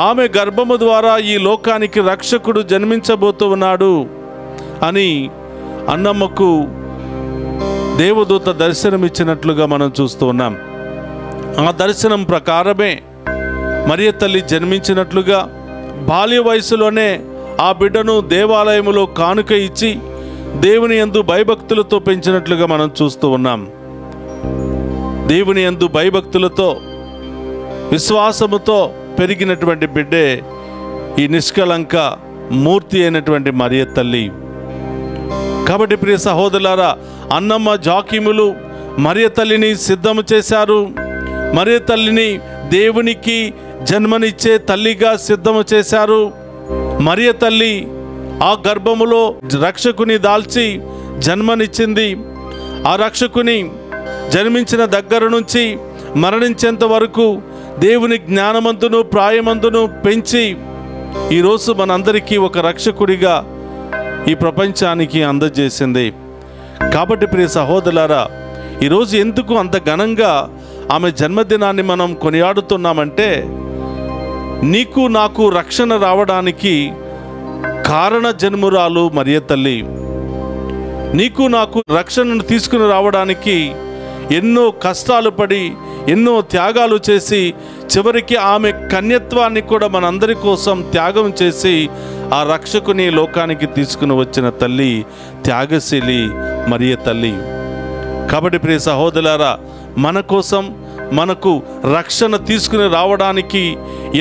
ఆమె గర్భము ద్వారా ఈ లోకానికి రక్షకుడు జన్మించబోతూ ఉన్నాడు అని అన్నమ్మకు దేవదూత దర్శనమిచ్చినట్లుగా మనం చూస్తూ ఉన్నాం. ఆ దర్శనం ప్రకారమే మరియ తల్లి జన్మించినట్లుగా బాల్య వయసులోనే ఆ బిడ్డను దేవాలయములో కానుక ఇచ్చి దేవుని యందు భయభక్తులతో పెంచినట్లుగా మనం చూస్తూ ఉన్నాం. దేవుని యందు భయభక్తులతో విశ్వాసముతో పెరిగినటువంటి బిడ్డే ఈ నిష్కలంక మూర్తి అయినటువంటి మరియ తల్లి. కాబట్టి ప్రియ సహోదరులారా, అన్నమ్మ జాకీములు మరియ తల్లిని సిద్ధము చేశారు. మరియ తల్లిని దేవునికి జన్మనిచ్చే తల్లిగా సిద్ధము చేశారు. మరియ తల్లి ఆ గర్భములో రక్షకుని దాల్చి జన్మనిచ్చింది. ఆ రక్షకుని జన్మించిన దగ్గర నుంచి మరణించేంత వరకు దేవుని జ్ఞానమందును ప్రాయమందును పెంచి ఈరోజు మనందరికీ ఒక రక్షకుడిగా ఈ ప్రపంచానికి అందజేసింది. కాబట్టి ప్రియ సహోదరులారా, ఈరోజు ఎందుకు అంత ఘనంగా ఆమె జన్మదినాన్ని మనం కొనియాడుతున్నామంటే, నీకు నాకు రక్షణ రావడానికి కారణ జన్మురాలు మరియ తల్లి. నీకు నాకు రక్షణను తీసుకుని రావడానికి ఎన్నో కష్టాలు పడి ఎన్నో త్యాగాలు చేసి చివరికి ఆమె కన్యత్వాన్ని కూడా మనందరి కోసం త్యాగం చేసి ఆ రక్షకుని లోకానికి తీసుకుని వచ్చిన తల్లి త్యాగశీలి మరియ తల్లి. కాబట్టి ప్రియ సహోదరులారా, మన కోసం మనకు రక్షణ తీసుకుని రావడానికి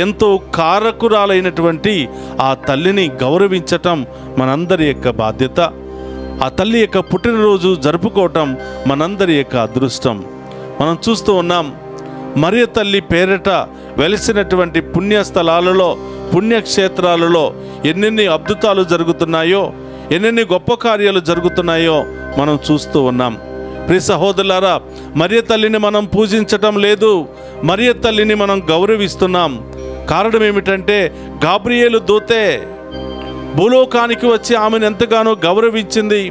ఎంతో కారకురాలైనటువంటి ఆ తల్లిని గౌరవించటం మనందరి యొక్క బాధ్యత. ఆ తల్లి యొక్క పుట్టినరోజు జరుపుకోవటం మనందరి యొక్క అదృష్టం. మనం చూస్తూ ఉన్నాం, మరియ తల్లి పేరిట వెలిసినటువంటి పుణ్యస్థలాలలో పుణ్యక్షేత్రాలలో ఎన్నెన్ని అద్భుతాలు జరుగుతున్నాయో, ఎన్నెన్ని గొప్ప కార్యాలు జరుగుతున్నాయో మనం చూస్తూ ఉన్నాం. ప్రియ సహోదరులారా, మరియ తల్లిని మనం పూజించటం లేదు, మరియ తల్లిని మనం గౌరవిస్తున్నాం. కారణం ఏమిటంటే, గాబ్రియేలు దూతే భూలోకానికి వచ్చి ఆమెను ఎంతగానో గౌరవించింది.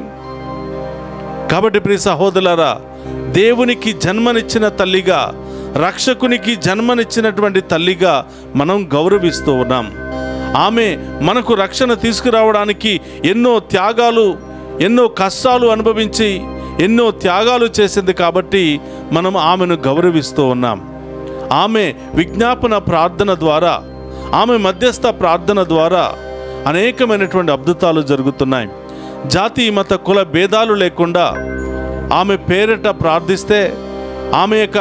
కాబట్టి ప్రియ సహోదరులారా, దేవునికి జన్మనిచ్చిన తల్లిగా, రక్షకునికి జన్మనిచ్చినటువంటి తల్లిగా మనం గౌరవిస్తూ ఉన్నాం. ఆమె మనకు రక్షణ తీసుకురావడానికి ఎన్నో త్యాగాలు, ఎన్నో కష్టాలు అనుభవించి ఎన్నో త్యాగాలు చేసింది. కాబట్టి మనం ఆమెను గౌరవిస్తూ ఉన్నాం. ఆమె విజ్ఞాపన ప్రార్థన ద్వారా, ఆమె మధ్యస్థ ప్రార్థన ద్వారా అనేకమైనటువంటి అద్భుతాలు జరుగుతున్నాయి. జాతి మత కుల భేదాలు లేకుండా ఆమె పేరిట ప్రార్థిస్తే, ఆమె యొక్క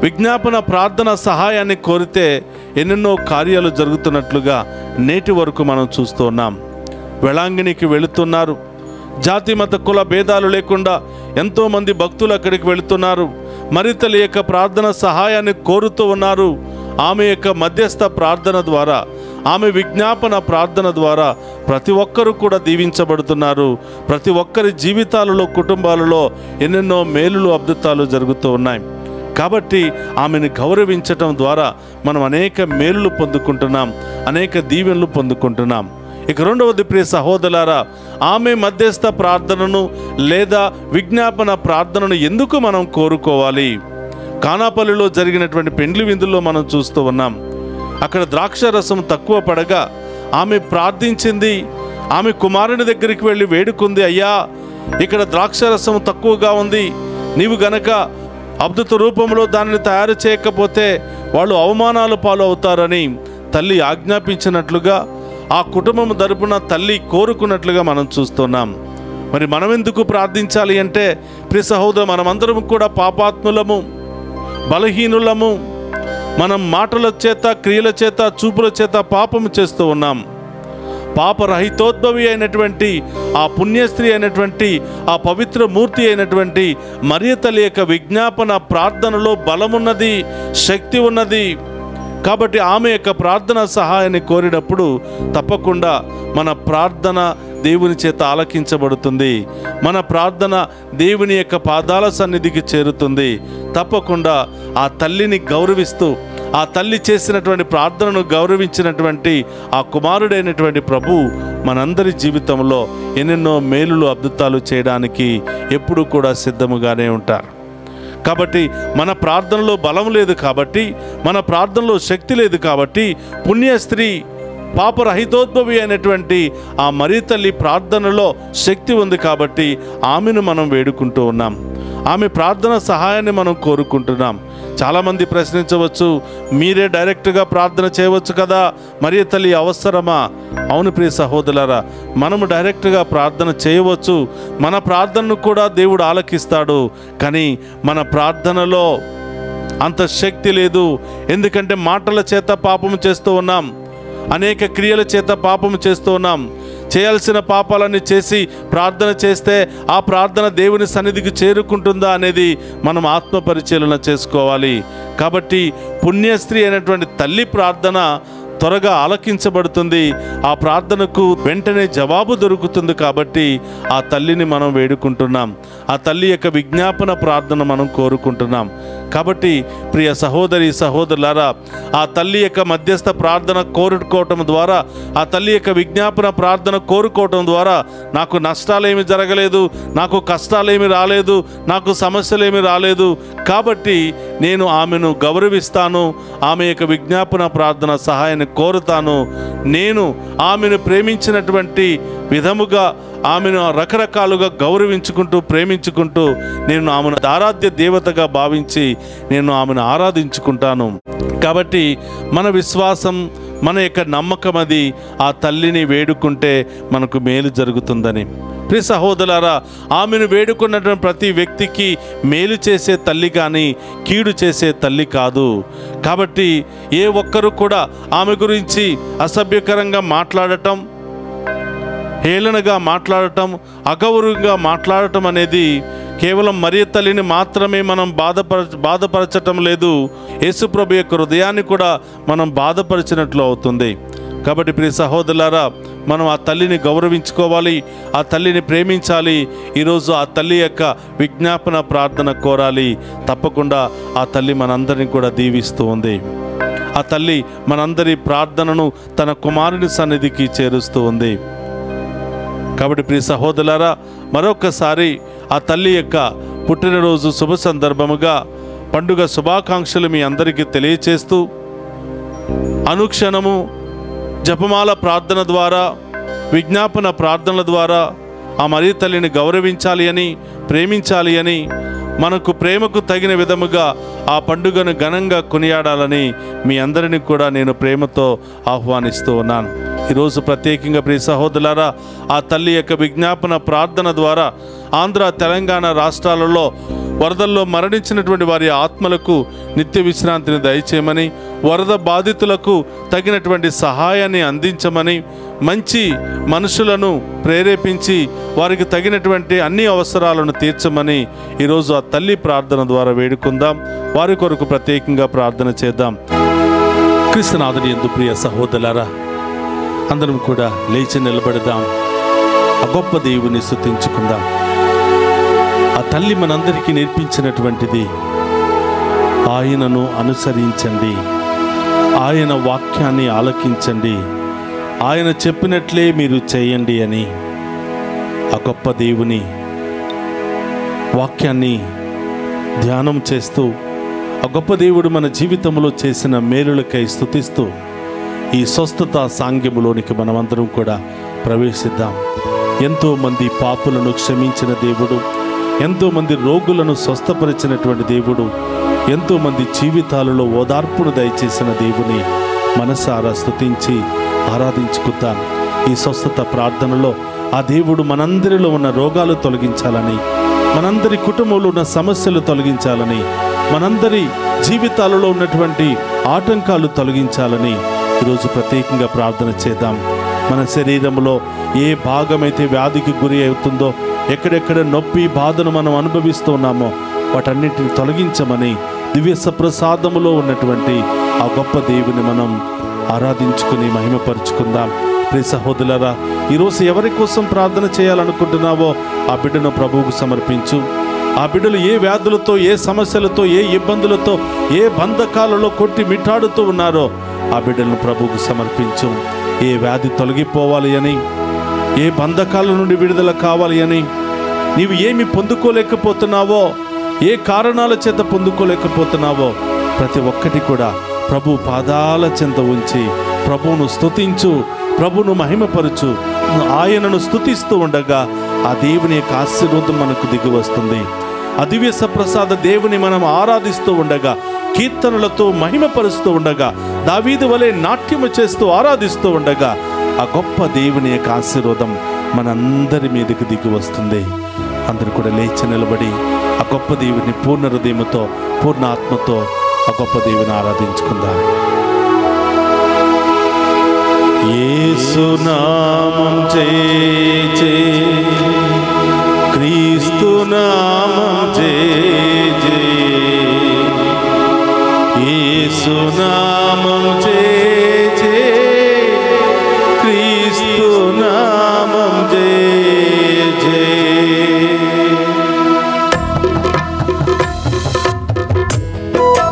విజ్ఞాపన ప్రార్థన సహాయాన్ని కోరితే ఎన్నెన్నో కార్యాలు జరుగుతున్నట్లుగా నేటి వరకు మనం చూస్తూ ఉన్నాం. వేళాంగినికి వెళుతున్నారు. జాతి మత కుల భేదాలు లేకుండా ఎంతోమంది భక్తులు అక్కడికి వెళుతున్నారు. మరియ తల్లి యొక్క ప్రార్థన సహాయాన్ని కోరుతూ ఉన్నారు. ఆమె యొక్క మధ్యస్థ ప్రార్థన ద్వారా, ఆమె విజ్ఞాపన ప్రార్థన ద్వారా ప్రతి ఒక్కరూ కూడా దీవించబడుతున్నారు. ప్రతి ఒక్కరి జీవితాలలో, కుటుంబాలలో ఎన్నెన్నో మేలులు, అద్భుతాలు జరుగుతూ ఉన్నాయి. కాబట్టి ఆమెను గౌరవించటం ద్వారా మనం అనేక మేలులు పొందుకుంటున్నాం, అనేక దీవెనలు పొందుకుంటున్నాం. ఇక రెండవది ప్రియ సహోదరులారా, ఆమె మధ్యస్థ ప్రార్థనను లేదా విజ్ఞాపన ప్రార్థనను ఎందుకు మనం కోరుకోవాలి? కానాపల్లిలో జరిగినటువంటి పెండ్లి విందుల్లో మనం చూస్తూ ఉన్నాం. అక్కడ ద్రాక్షరసం తక్కువ పడగా ఆమె ప్రార్థించింది. ఆమె కుమారుని దగ్గరికి వెళ్ళి వేడుకుంది, అయ్యా ఇక్కడ ద్రాక్షరసం తక్కువగా ఉంది, నీవు గనక అద్భుత రూపంలో దానిని తయారు చేయకపోతే వాళ్ళు అవమానాల పాలు అవుతారని తల్లి ఆజ్ఞాపించినట్లుగా, ఆ కుటుంబం తరపున తల్లి కోరుకున్నట్లుగా మనం చూస్తున్నాం. మరి మనం ఎందుకు ప్రార్థించాలి అంటే, ప్రియ సహోదరు, మనమందరం కూడా పాపాత్ములము, బలహీనులము. మనం మాటల చేత, క్రియల చేత, చూపుల చేత పాపము చేస్తూ ఉన్నాం. పాపరహితోద్భవి అయినటువంటి ఆ పుణ్యస్త్రీ అయినటువంటి ఆ పవిత్ర మూర్తి అయినటువంటి మరియ తల్లి యొక్క విజ్ఞాపన ప్రార్థనలో బలమున్నది, శక్తి ఉన్నది. కాబట్టి ఆమె యొక్క ప్రార్థన సహాయాన్ని కోరినప్పుడు తప్పకుండా మన ప్రార్థన దేవుని చేత ఆలకించబడుతుంది. మన ప్రార్థన దేవుని యొక్క పాదాల సన్నిధికి చేరుతుంది. తప్పకుండా ఆ తల్లిని గౌరవిస్తూ, ఆ తల్లి చేసినటువంటి ప్రార్థనను గౌరవించినటువంటి ఆ కుమారుడైనటువంటి ప్రభు మనందరి జీవితంలో ఎన్నెన్నో మేలులు, అద్భుతాలు చేయడానికి ఎప్పుడూ కూడా సిద్ధముగానే ఉంటారు. కాబట్టి మన ప్రార్థనలో బలం లేదు, కాబట్టి మన ప్రార్థనలో శక్తి లేదు, కాబట్టి పుణ్యస్త్రీ పాపరహితోద్భవి అయినటువంటి ఆ మరియ తల్లి ప్రార్థనలో శక్తి ఉంది. కాబట్టి ఆమెను మనం వేడుకుంటూ ఉన్నాం. ఆమె ప్రార్థన సహాయాన్ని మనం కోరుకుంటున్నాం. చాలామంది ప్రశ్నించవచ్చు, మీరే డైరెక్ట్గా ప్రార్థన చేయవచ్చు కదా, మరియ తల్లి అవసరమా? అవును ప్రియ సహోదరులారా, మనము డైరెక్ట్గా ప్రార్థన చేయవచ్చు, మన ప్రార్థనను కూడా దేవుడు ఆలకిస్తాడు. కానీ మన ప్రార్థనలో అంత శక్తి లేదు. ఎందుకంటే మాటల చేత పాపము చేస్తూ ఉన్నాం, అనేక క్రియల చేత పాపము చేస్తూ ఉన్నాం. చేయాల్సిన పాపాలన్నీ చేసి ప్రార్థన చేస్తే ఆ ప్రార్థన దేవుని సన్నిధికి చేరుకుంటుందా అనేది మనం ఆత్మ పరిశీలన చేసుకోవాలి. కాబట్టి పుణ్యస్త్రీ అయినటువంటి తల్లి ప్రార్థన త్వరగా ఆలకించబడుతుంది, ఆ ప్రార్థనకు వెంటనే జవాబు దొరుకుతుంది. కాబట్టి ఆ తల్లిని మనం వేడుకుంటున్నాం, ఆ తల్లి యొక్క విజ్ఞాపన ప్రార్థన మనం కోరుకుంటున్నాం. కాబట్టి ప్రియ సహోదరి సహోదరులారా, ఆ తల్లి యొక్క మధ్యస్థ ప్రార్థన కోరుకోవటం ద్వారా, ఆ తల్లి యొక్క విజ్ఞాపన ప్రార్థన కోరుకోవటం ద్వారా నాకు నష్టాలేమి జరగలేదు, నాకు కష్టాలేమి రాలేదు, నాకు సమస్యలేమి రాలేదు, కాబట్టి నేను ఆమెను గౌరవిస్తాను, ఆమె యొక్క విజ్ఞాపన ప్రార్థన సహాయాన్ని కోరుతాను. నేను ఆమెను ప్రేమించినటువంటి విధముగా ఆమెను రకరకాలుగా గౌరవించుకుంటూ ప్రేమించుకుంటూ నేను ఆమెను ఆరాధ్య దేవతగా భావించి నేను ఆమెను ఆరాధించుకుంటాను. కాబట్టి మన విశ్వాసం, మన యొక్క నమ్మకం అది ఆ తల్లిని వేడుకుంటే మనకు మేలు జరుగుతుందని. ప్రియ సహోదరులారా, ఆమెను వేడుకున్నటువంటి ప్రతి వ్యక్తికి మేలు చేసే తల్లి కానీ కీడు చేసే తల్లి కాదు. కాబట్టి ఏ ఒక్కరు కూడా ఆమె గురించి అసభ్యకరంగా మాట్లాడటం, హేళనగా మాట్లాడటం, అగౌరవంగా మాట్లాడటం అనేది కేవలం మరియ తల్లిని మాత్రమే మనం బాధపరచటం లేదు, యేసుప్రభు యొక్క హృదయాన్ని కూడా మనం బాధపరిచినట్లు అవుతుంది. కాబట్టి ప్రియ సహోదరులారా, మనం ఆ తల్లిని గౌరవించుకోవాలి, ఆ తల్లిని ప్రేమించాలి. ఈరోజు ఆ తల్లి యొక్క విజ్ఞాపన ప్రార్థన కోరాలి. తప్పకుండా ఆ తల్లి మనందరినీ కూడా దీవిస్తూ ఉంది. ఆ తల్లి మనందరి ప్రార్థనను తన కుమారుని సన్నిధికి చేరుస్తూ ఉంది. కాబట్టి ప్రియ సహోదరులారా, మరొకసారి ఆ తల్లి యొక్క పుట్టినరోజు శుభ సందర్భముగా పండుగ శుభాకాంక్షలు మీ అందరికీ తెలియచేస్తూ, అనుక్షణము జపమాల ప్రార్థన ద్వారా, విజ్ఞాపన ప్రార్థనల ద్వారా ఆ మరియ తల్లిని గౌరవించాలి అని, ప్రేమించాలి అని, మనకు ప్రేమకు తగిన విధముగా ఆ పండుగను ఘనంగా కొనియాడాలని మీ అందరినీ కూడా నేను ప్రేమతో ఆహ్వానిస్తూ ఉన్నాను. ఈరోజు ప్రత్యేకంగా ప్రియ సహోదరులారా, ఆ తల్లి యొక్క విజ్ఞాపన ప్రార్థన ద్వారా ఆంధ్ర, తెలంగాణ రాష్ట్రాలలో వరదల్లో మరణించినటువంటి వారి ఆత్మలకు నిత్య విశ్రాంతిని దయచేయమని, వరద బాధితులకు తగినటువంటి సహాయాన్ని అందించమని, మంచి మనుషులను ప్రేరేపించి వారికి తగినటువంటి అన్ని అవసరాలను తీర్చమని ఈరోజు ఆ తల్లి ప్రార్థన ద్వారా వేడుకుందాం. వారి కొరకు ప్రత్యేకంగా ప్రార్థన చేద్దాం. క్రీస్తునాథుని యందు ప్రియ సహోదరులారా, అందరం కూడా లేచి నిలబడదాం, ఆ గొప్ప దేవుని స్తుతించుకుందాం. ఆ తల్లి మనందరికీ నేర్పించినటువంటిది, ఆయనను అనుసరించండి, ఆయన వాక్యాన్ని ఆలకించండి, ఆయన చెప్పినట్లే మీరు చేయండి అని. ఆ గొప్ప దేవుని వాక్యాన్ని ధ్యానం చేస్తూ, ఆ గొప్ప దేవుడు మన జీవితంలో చేసిన మేలులకై స్తుతిస్తూ ఈ స్వస్థత సాంగ్యములోనికి మనమందరం కూడా ప్రవేశిద్దాం. ఎంతోమంది పాపులను క్షమించిన దేవుడు, ఎంతోమంది రోగులను స్వస్థపరిచినటువంటి దేవుడు, ఎంతోమంది జీవితాలలో ఓదార్పును దయచేసిన దేవుని మనసారా స్తుతించి ఆరాధించుకుందాం. ఈ స్వస్థత ప్రార్థనలో ఆ దేవుడు మనందరిలో ఉన్న రోగాలు తొలగించాలని, మనందరి కుటుంబంలో ఉన్న సమస్యలు తొలగించాలని, మనందరి జీవితాలలో ఉన్నటువంటి ఆటంకాలు తొలగించాలని ఈరోజు ప్రత్యేకంగా ప్రార్థన చేద్దాం. మన శరీరంలో ఏ భాగమైతే వ్యాధికి గురి అవుతుందో, ఎక్కడెక్కడ నొప్పి బాధను మనం అనుభవిస్తున్నామో వాటన్నిటిని తొలగించమని దివ్య సప్రసాదములో ఉన్నటువంటి ఆ గొప్ప దేవుని మనం ఆరాధించుకుని మహిమపరుచుకుందాం. ప్రియ సహోదరులారా, ఈరోజు ఎవరి కోసం ప్రార్థన చేయాలనుకుంటున్నావో ఆ బిడ్డను ప్రభువుకు సమర్పించు. ఆ బిడ్డలు ఏ వ్యాధులతో, ఏ సమస్యలతో, ఏ ఇబ్బందులతో, ఏ బంధకాలలో కొట్టి మిట్టాడుతూ ఉన్నారో ఆ బిడ్డలను ప్రభువుకు సమర్పించు. ఏ వ్యాధి తొలగిపోవాలి అని, ఏ బంధకాల నుండి విడుదల కావాలి అని, నీవు ఏమి పొందుకోలేకపోతున్నావో, ఏ కారణాల చేత పొందుకోలేకపోతున్నావో ప్రతి ఒక్కటి కూడా ప్రభు పాదాల చెంత ఉంచి ప్రభువును స్తుతించు, ప్రభువును మహిమపరచు. ఆయనను స్తుతిస్తూ ఉండగా ఆ దేవుని యొక్క ఆశీర్వాదం మనకు దిగి వస్తుంది. ఆ దివ్య సప్రసాద దేవుని మనం ఆరాధిస్తూ ఉండగా కీర్తనలతో మహిమపరుస్తూ ఉండగా, దావీదు వలె నాట్యము చేస్తూ ఆరాధిస్తూ ఉండగా ఆ గొప్ప దేవుని యొక్క ఆశీర్వాదం మనందరి మీదకి దిగి వస్తుంది. అందరూ కూడా లేచి నిలబడి ఆ గొప్ప దేవుని పూర్ణ హృదయముతో, పూర్ణ ఆత్మతో ఆ గొప్ప దేవుని ఆరాధించుకుందాం. యేసు నామం జయ జయ, క్రీస్తు నామం జయ జయ, యేసు నామం జయ జయ, క్రీస్తు నామం జయ జయ.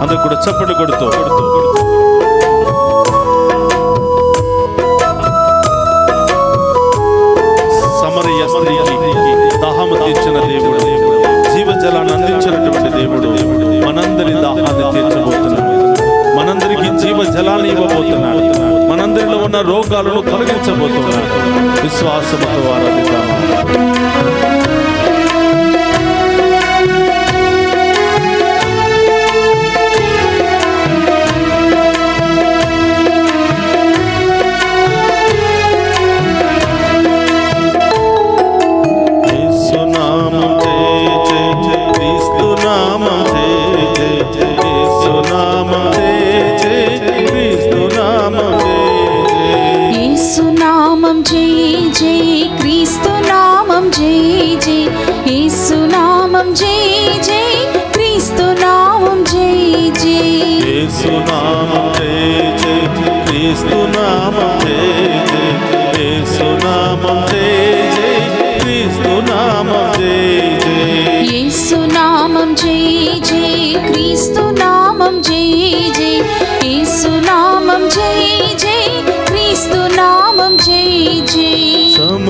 అందరూ కూడా చప్పట్లు కొడుతూ సమరయ స్త్రీకి దాహము తీర్చిన దేవుడు, జీవజలాన్ని అందించినటువంటి దేవుడు మనందరి దాహాన్ని తీర్చబోతున్నాడు. మనందరికీ జీవజలాన్ని ఇవ్వబోతున్నాడు. మనందరిలో ఉన్న రోగాలను తొలగించబోతున్నాడు. విశ్వాసముతో ఆరాధిద్దామా.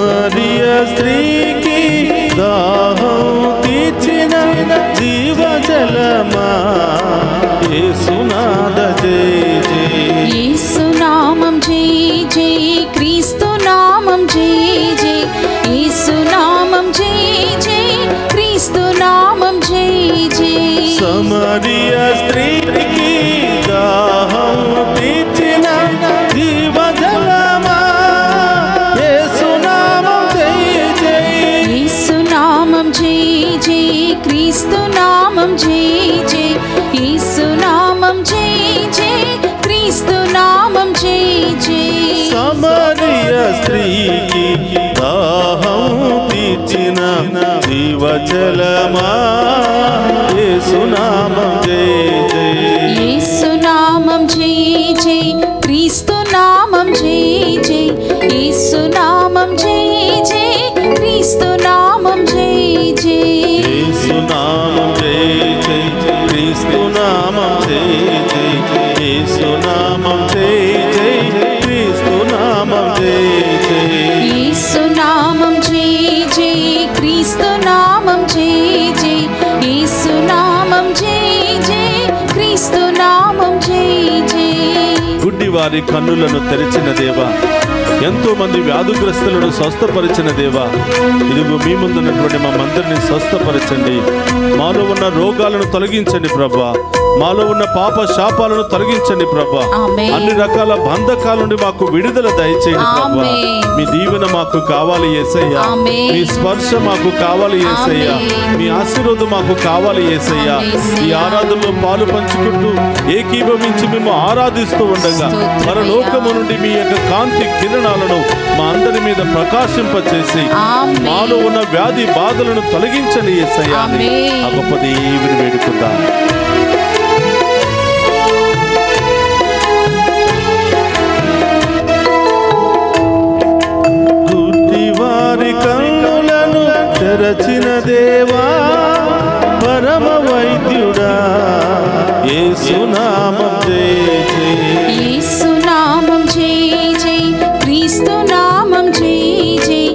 సమరయ స్త్రీకి దాహం తీర్చిన జీవజలమా, యేసునాద జయ జయ, యేసునామం జయ జయ, క్రీస్తు నామం జయ జయ, యేసునామం జయ జయ, క్రీస్తు నామం జయ జయ. సమరయ స్త్రీకి దాహం తీర్చిన జీవజలమా, క్రీస్తు నామం జయ జయ, యేసునామం జయ జయ, క్రీస్తు నామం జయ జయ. సమరయ స్త్రీకి దాహం తీర్చిన జీవజలమా, యేసునామం జయ జయ, యేసునామం జయ జయ, క్రీస్తు నామం జయ జయ, యేసునామం జయ జయ, క్రీస్తు నామం జయ జయ. యేసునామం జయ జయ, క్రీస్తు నామం జయ జయ, యేసునామం జయ జయ, క్రీస్తు నామం జయ జయ. యేసునామం జయ జయ, క్రీస్తు నామం జయ జయ, యేసునామం జయ జయ, క్రీస్తు నామం జయ జయ. గుడ్డివారి కన్నులను తెరిచిన దేవా, ఎంతో మంది వ్యాధిగ్రస్తులను స్వస్థపరిచిన దేవా, ఇదిగో మీ ముందున్నటువంటి మా మందరిని స్వస్థపరచండి. మాలో ఉన్న రోగాలను తొలగించండి ప్రభా. మాలో ఉన్న పాప శాపాలను తొలగించండి ప్రభా. అన్ని రకాల బంధకాల నుండి మాకు విడుదల దయచేయండి ప్రభా. మీ దీవెన మాకు కావాలి యేసయ్యా. మీ స్పర్శ మాకు కావాలి యేసయ్యా. మీ ఆశీర్వాదం మాకు కావాలి యేసయ్యా. ఈ ఆరాధనలో పాలు పంచుకుంటూ ఏకీభవించి మేము ఆరాధిస్తూ ఉండగా పరలోకము నుండి మీ యొక్క కాంతి కిరణాలను మా అందరి మీద ప్రకాశింపచేసి మాలో ఉన్న వ్యాధి బాధలను తొలగించండి యేసయ్యా. ఆ గొప్ప దేవుని వేడుకుందాం. గుడ్డివారి కన్నులను తెరచిన దేవా, పరమ వైద్యుడా, యేసునామం జయ జయ, యేసునామం జయ జయ, క్రీస్తు నామం జయ జయ,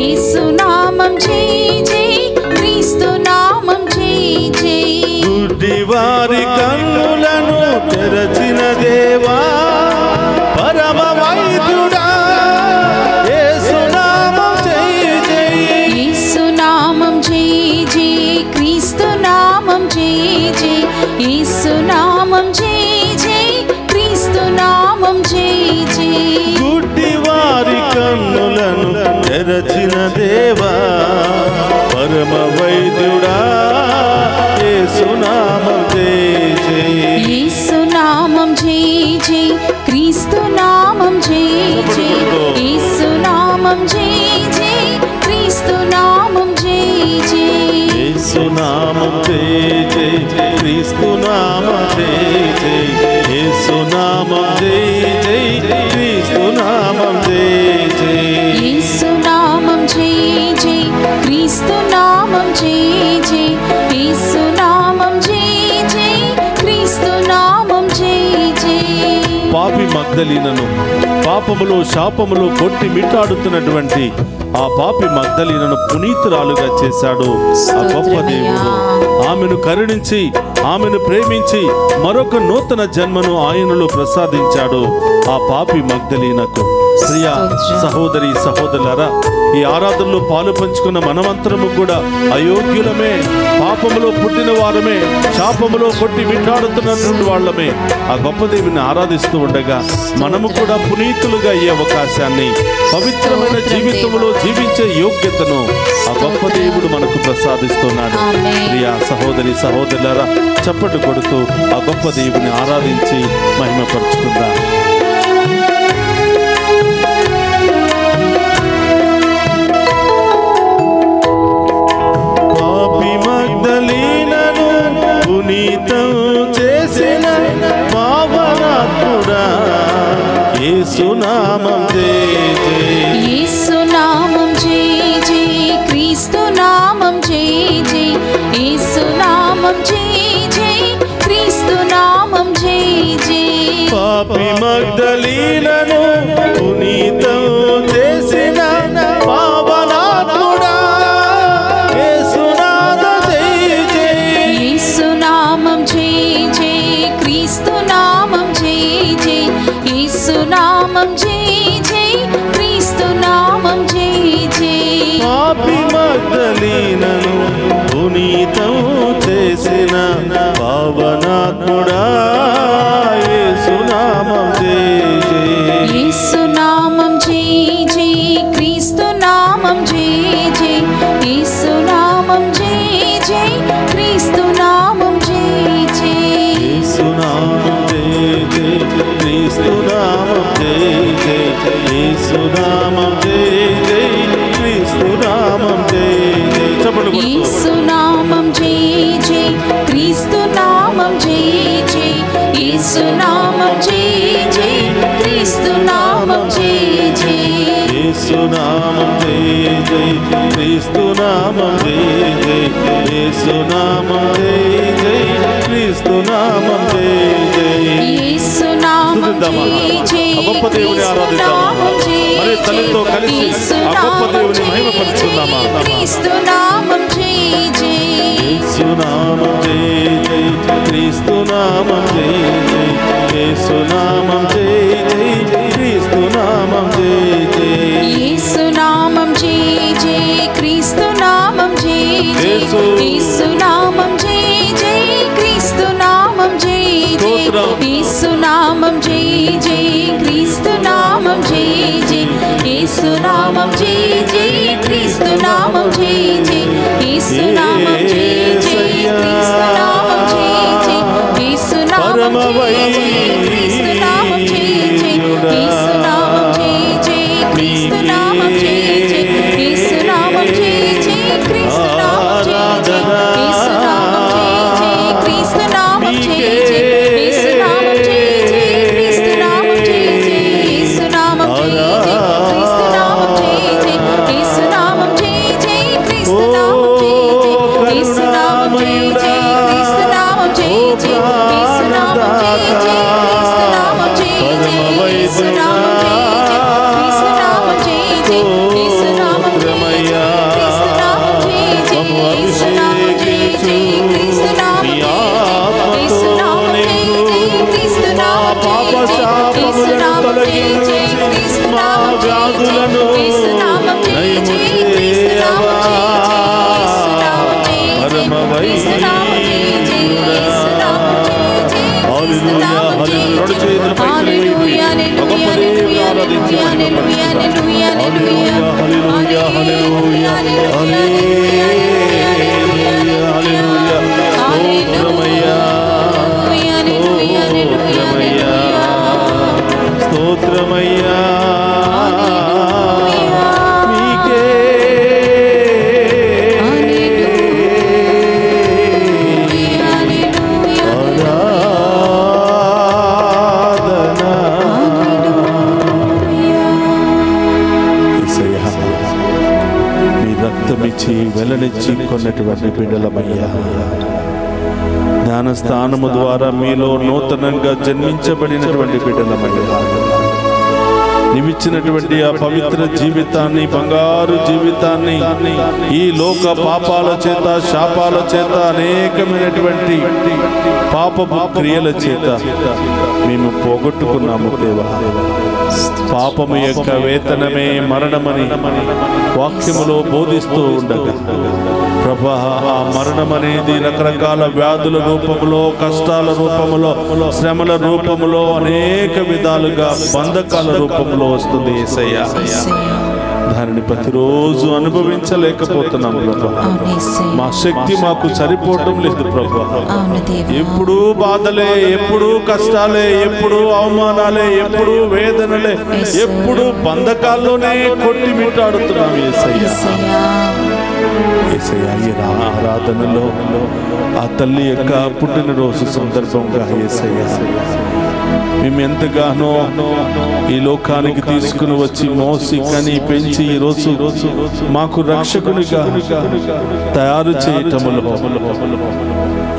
యేసునామం జయ జయ, క్రీస్తు నామం జయ జయ. గుడ్డివారి కన్నులను తెరచిన దేవా, పరమ వైద్యుడా, యేసునామం జయ జయ, యేసునామం జయ జయ, క్రీస్తు నామం జయ జయ, యేసునామం తెరచిన దేవా పరమ వైద్యుడా యేసునామం జై జై యేసునామం జై జై క్రీస్తునామం జై జై యేసునామం జై జై క్రీస్తునామం జై జై యేసునామం జై జై క్రీస్తునామం జై జై యేసునామం జై జై క్రీస్తునామం జై జై యేసునామం జై జై క్రీస్తునామం జై జై యేసునామం జై జై క్రీస్తునామం జై జై పాపి మగ్దలీనను పాపములో శాపములో కొట్టి మిట్టాడుతున్నటువంటి ఆ పాపి మగ్దలీనను పునీతురాలుగా చేశాడు ఆ గొప్ప దేవుడు. ఆమెను కరుణించి ఆమెను ప్రేమించి మరొక నూతన జన్మను ఆయనలో ప్రసాదించాడు ఆ పాపి మగ్దలీనకు. ప్రియ సహోదరి సహోదరులారా, ఈ ఆరాధనలో పాలు పంచుకున్న మనమంతరము కూడా అయోగ్యులమే, పాపములో పుట్టిన వారమే, శాపములో కొట్టి మిట్టాడుతున్నటువంటి వాళ్ళమే. ఆ గొప్ప దేవుని ఆరాధిస్తూ ఉండగా మనము కూడా పునీతులుగా అయ్యే అవకాశాన్ని, పవిత్రమైన జీవితంలో జీవించే యోగ్యతను ఆ గొప్ప దేవుడు మనకు ప్రసాదిస్తున్నాడు. ప్రియ సహోదరి సహోదరులారా, చప్పట్లు కొడుతూ ఆ గొప్ప దేవుని ఆరాధించి మహిమపరుచుకుందాం. పునీతం చేసిన పావనాత్ముడా యేసునామం జై జై యేసునామం జై జై క్రీస్తునామం జై జై యేసునామం జై జై క్రీస్తునామం జై జై పాపి మగ్దలీనను పునీతం చేసిన పావనాత్ముడా యేసునామం జై జై క్రీస్తునామం జై జై యేసునామం జై జై క్రీస్తునామం జై జై పాపి మగ్దలీనను పునీతం చేసిన పావనాత్ముడా యేసునామం జై జై యేసునామం జై జై క్రీస్తునామం జై జై యేసునామం జై జై క్రీస్తునామం జై జై యేసునామం జై జై క్రీస్తునామం జై జై యేసునామం జై జై క్రీస్తునామం జై జై చప్పట్లు కొడుతూ యేసునామం జై జై క్రీస్తునామం జై జై యేసునామం జై జై క్రీస్తునామం జై జై యేసునామం జై జై క్రీస్తునామం జై జై యేసునామం జై జై క్రీస్తునామం జై జై యేసునామం జై జై ఆ గొప్ప దేవుని ఆరాధిద్దామా? మరి తల్లితో కలిసి ఆ గొప్ప దేవుని మహిమపరుచుకుందామా? క్రీస్తునామం జై జై యేసునామం జై జై క్రీస్తునామం జై జై యేసునామం జై జై క్రీస్తునామం జై జై యేసునామం జై జై క్రీస్తునామం జై జై యేసునామం జై జై క్రీస్తునామం జై జై యేసునామం జై జై క్రీస్తునామం జై జై యేసునామం జై జై క్రీస్తునామం జై జై యేసునామం జై జై క్రీస్తునామం జై జై యేసునామం జై జై క్రీస్తునామం జై జై యేసునామం జై జై క్రీస్తునామం జై జై యేసునామం జై జై క్రీస్తునామం జై జై యేసునామం జై జై క్రీస్తునామం జై జై యేసునామం జై జై క్రీస్తునామం జై జై యేసునామం జై జై క్రీస్తునామం జై జై యేసునామం జై జై క్రీస్తునామం జై జై నివసించినటువంటి బిడ్డలమయ్యా, జ్ఞానస్థానము ద్వారా మీలో నూతనంగా జన్మించబడినటువంటి బిడ్డలమయ్యా, నీవిచ్చినటువంటి ఆ పవిత్ర జీవితాన్ని, బంగారు జీవితాన్ని ఈ లోక పాపాల చేత, శాపాల చేత, అనేకమైనటువంటి పాపపు క్రియల చేత మేము పోగొట్టుకున్నాము దేవా. పాపము యొక్క వేతనమే మరణమని వాక్యములో బోధిస్తూ ఉండగా ప్రభా, ఆ మరణం అనేది రకరకాల వ్యాధుల రూపములో, కష్టాల రూపములో, శ్రమల రూపములో, అనేక విధాలుగా బంధకాల రూపంలో వస్తుంది యేసయ్యా. దానిని ప్రతిరోజు అనుభవించలేకపోతున్నాం ప్రభా. మా శక్తి మాకు సరిపోవటం లేదు ప్రభా. ఎప్పుడూ బాధలే, ఎప్పుడూ కష్టాలే, ఎప్పుడూ అవమానాలే, ఎప్పుడూ వేదనలే, ఎప్పుడూ బంధకాల్లోనే కొట్టిమిట్టాడుతున్నాం యేసయ్యా. యేసయ్యా, ఈ ఆరాధనలో ఆ తల్లి యొక్క పుట్టినరోజు సందర్భంగా యేసయ్యా, మేము ఎంతగానో ఈ లోకానికి తీసుకుని వచ్చి మోసి కని పెంచి ఈ రోజు మాకు రక్షకునిగా తయారు చేయటములో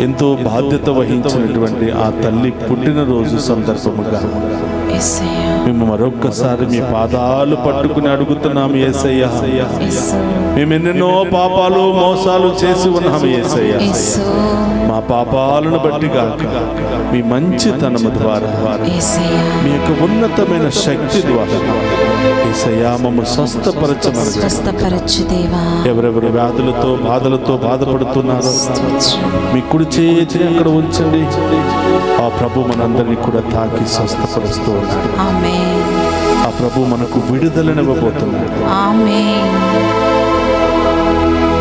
ఎంతో బాధ్యత వహించినటువంటి ఆ తల్లి పుట్టినరోజు సందర్భముగా మేము మరొక్కసారి మీ పాదాలు పట్టుకుని అడుగుతున్నాం యేసయ్యా. మేము ఎన్నెన్నో పాపాలు, మోసాలు చేసి ఉన్నాం యేసయ్యా. మా పాపాలను బట్టి గాక మీ మంచితనము ద్వారా, మీ యొక్క ఉన్నతమైన శక్తి ద్వారా యేసయ్యా మమ్ము స్వస్థపరచు దేవా. ఎవరెవరు వ్యాధులతో, బాధలతో బాధపడుతున్నారో మీ కుడి చేతిని అక్కడ ఉంచండి. ఆ ప్రభు మనందరినీ కూడా తాకి స్వస్థపరుస్తూ ఉన్నాడు. ఆ ప్రభు మనకు విడుదలనివ్వబోతున్నాడు.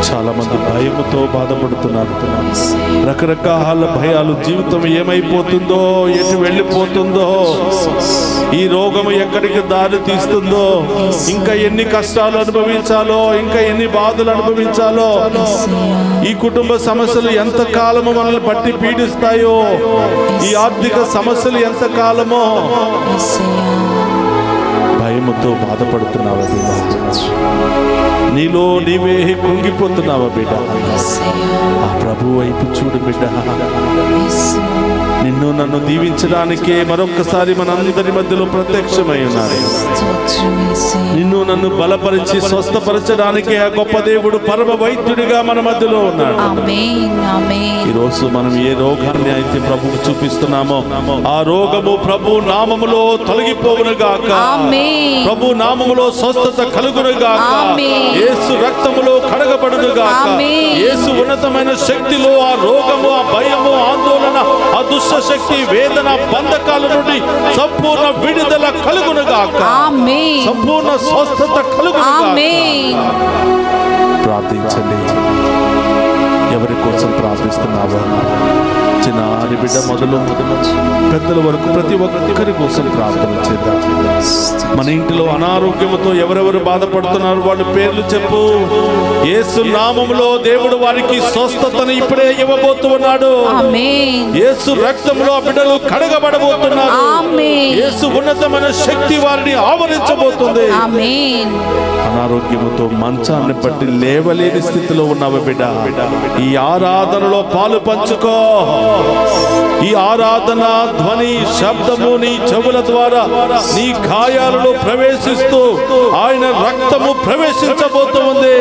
చాలా మంది భయముతో బాధపడుతున్నారు. రకరకాల భయాలు, జీవితం ఏమైపోతుందో, ఎటు వెళ్ళిపోతుందో, ఈ రోగము ఎక్కడికి దారి తీస్తుందో, ఇంకా ఎన్ని కష్టాలు అనుభవించాలో, ఇంకా ఎన్ని బాధలు అనుభవించాలో, ఈ కుటుంబ సమస్యలు ఎంత కాలము మనల్ని పట్టి పీడిస్తాయో, ఈ ఆర్థిక సమస్యలు ఎంత కాలమో, భయముతో బాధపడుతున్నావా బిడ్డ? నీలో నీవే కుంగిపోతున్నావా బిడ్డ? ఆ ప్రభు వైపు చూడు బిడ్డ. నిన్ను నన్ను దీవించడానికే మరొక్కసారి మనందరి మధ్యలో ప్రత్యక్షమై ఉన్నాడు. నిన్ను నన్ను బలపరిచి స్వస్థపరచడానికే ఆ గొప్ప దేవుడు పరమ వైద్యుడిగా మన మధ్యలో ఉన్నాడు. ఈరోజు మనం ఏ రోగాన్ని అయితే ప్రభువు చూపిస్తున్నామో ఆ రోగము ప్రభు నామములో తొలగిపోవునుగాక. ప్రభు నామములో స్వస్థత కలుగునుగాక. యేసు రక్తములో కడగబడునుగాక. యేసు ఉన్నతమైన శక్తిలో ఆ రోగము, ఆ భయము, ఆందోళన, ఆ దుష్ట శక్తి, వేదన, బంధకాల నుండి సంపూర్ణ విడుదల కలుగునుగాక. సంపూర్ణ స్వస్థత కలుగునుగాక. ప్రార్థించండి. ఎవరి కోసం ప్రార్థిస్తున్నావో, చిన్నారి బిడ్డ మొదలు పెద్దల వరకు ప్రతి ఒక్కరి కోసం ప్రార్థన చేద్దాం. మన ఇంటిలో అనారోగ్యంతో ఎవరెవరు బాధపడుతున్నారు వాళ్ళ పేర్లు చెప్పు. యేసు నామములో దేవుడు వారికి స్వస్థతను ఇప్పుడే ఇవ్వబోతున్నాడు. యేసు రక్తంలో బిడ్డలు కడగబడబోతున్నారు. యేసు ఉన్నతమైన శక్తి వారిని ఆవరించబోతుంది. అనారోగ్యముతో మంచాన్ని పట్టి లేవలేని స్థితిలో ఉన్నావు బిడ్డ, ఈ ఆరాధనలో పాలు పంచుకో. ఈ ఆరాధన ధ్వని, శబ్దము నీ చెవుల ద్వారా నీ గాయాలలో ప్రవేశిస్తూ ఆయన రక్తము ప్రవేశించబోతుంది.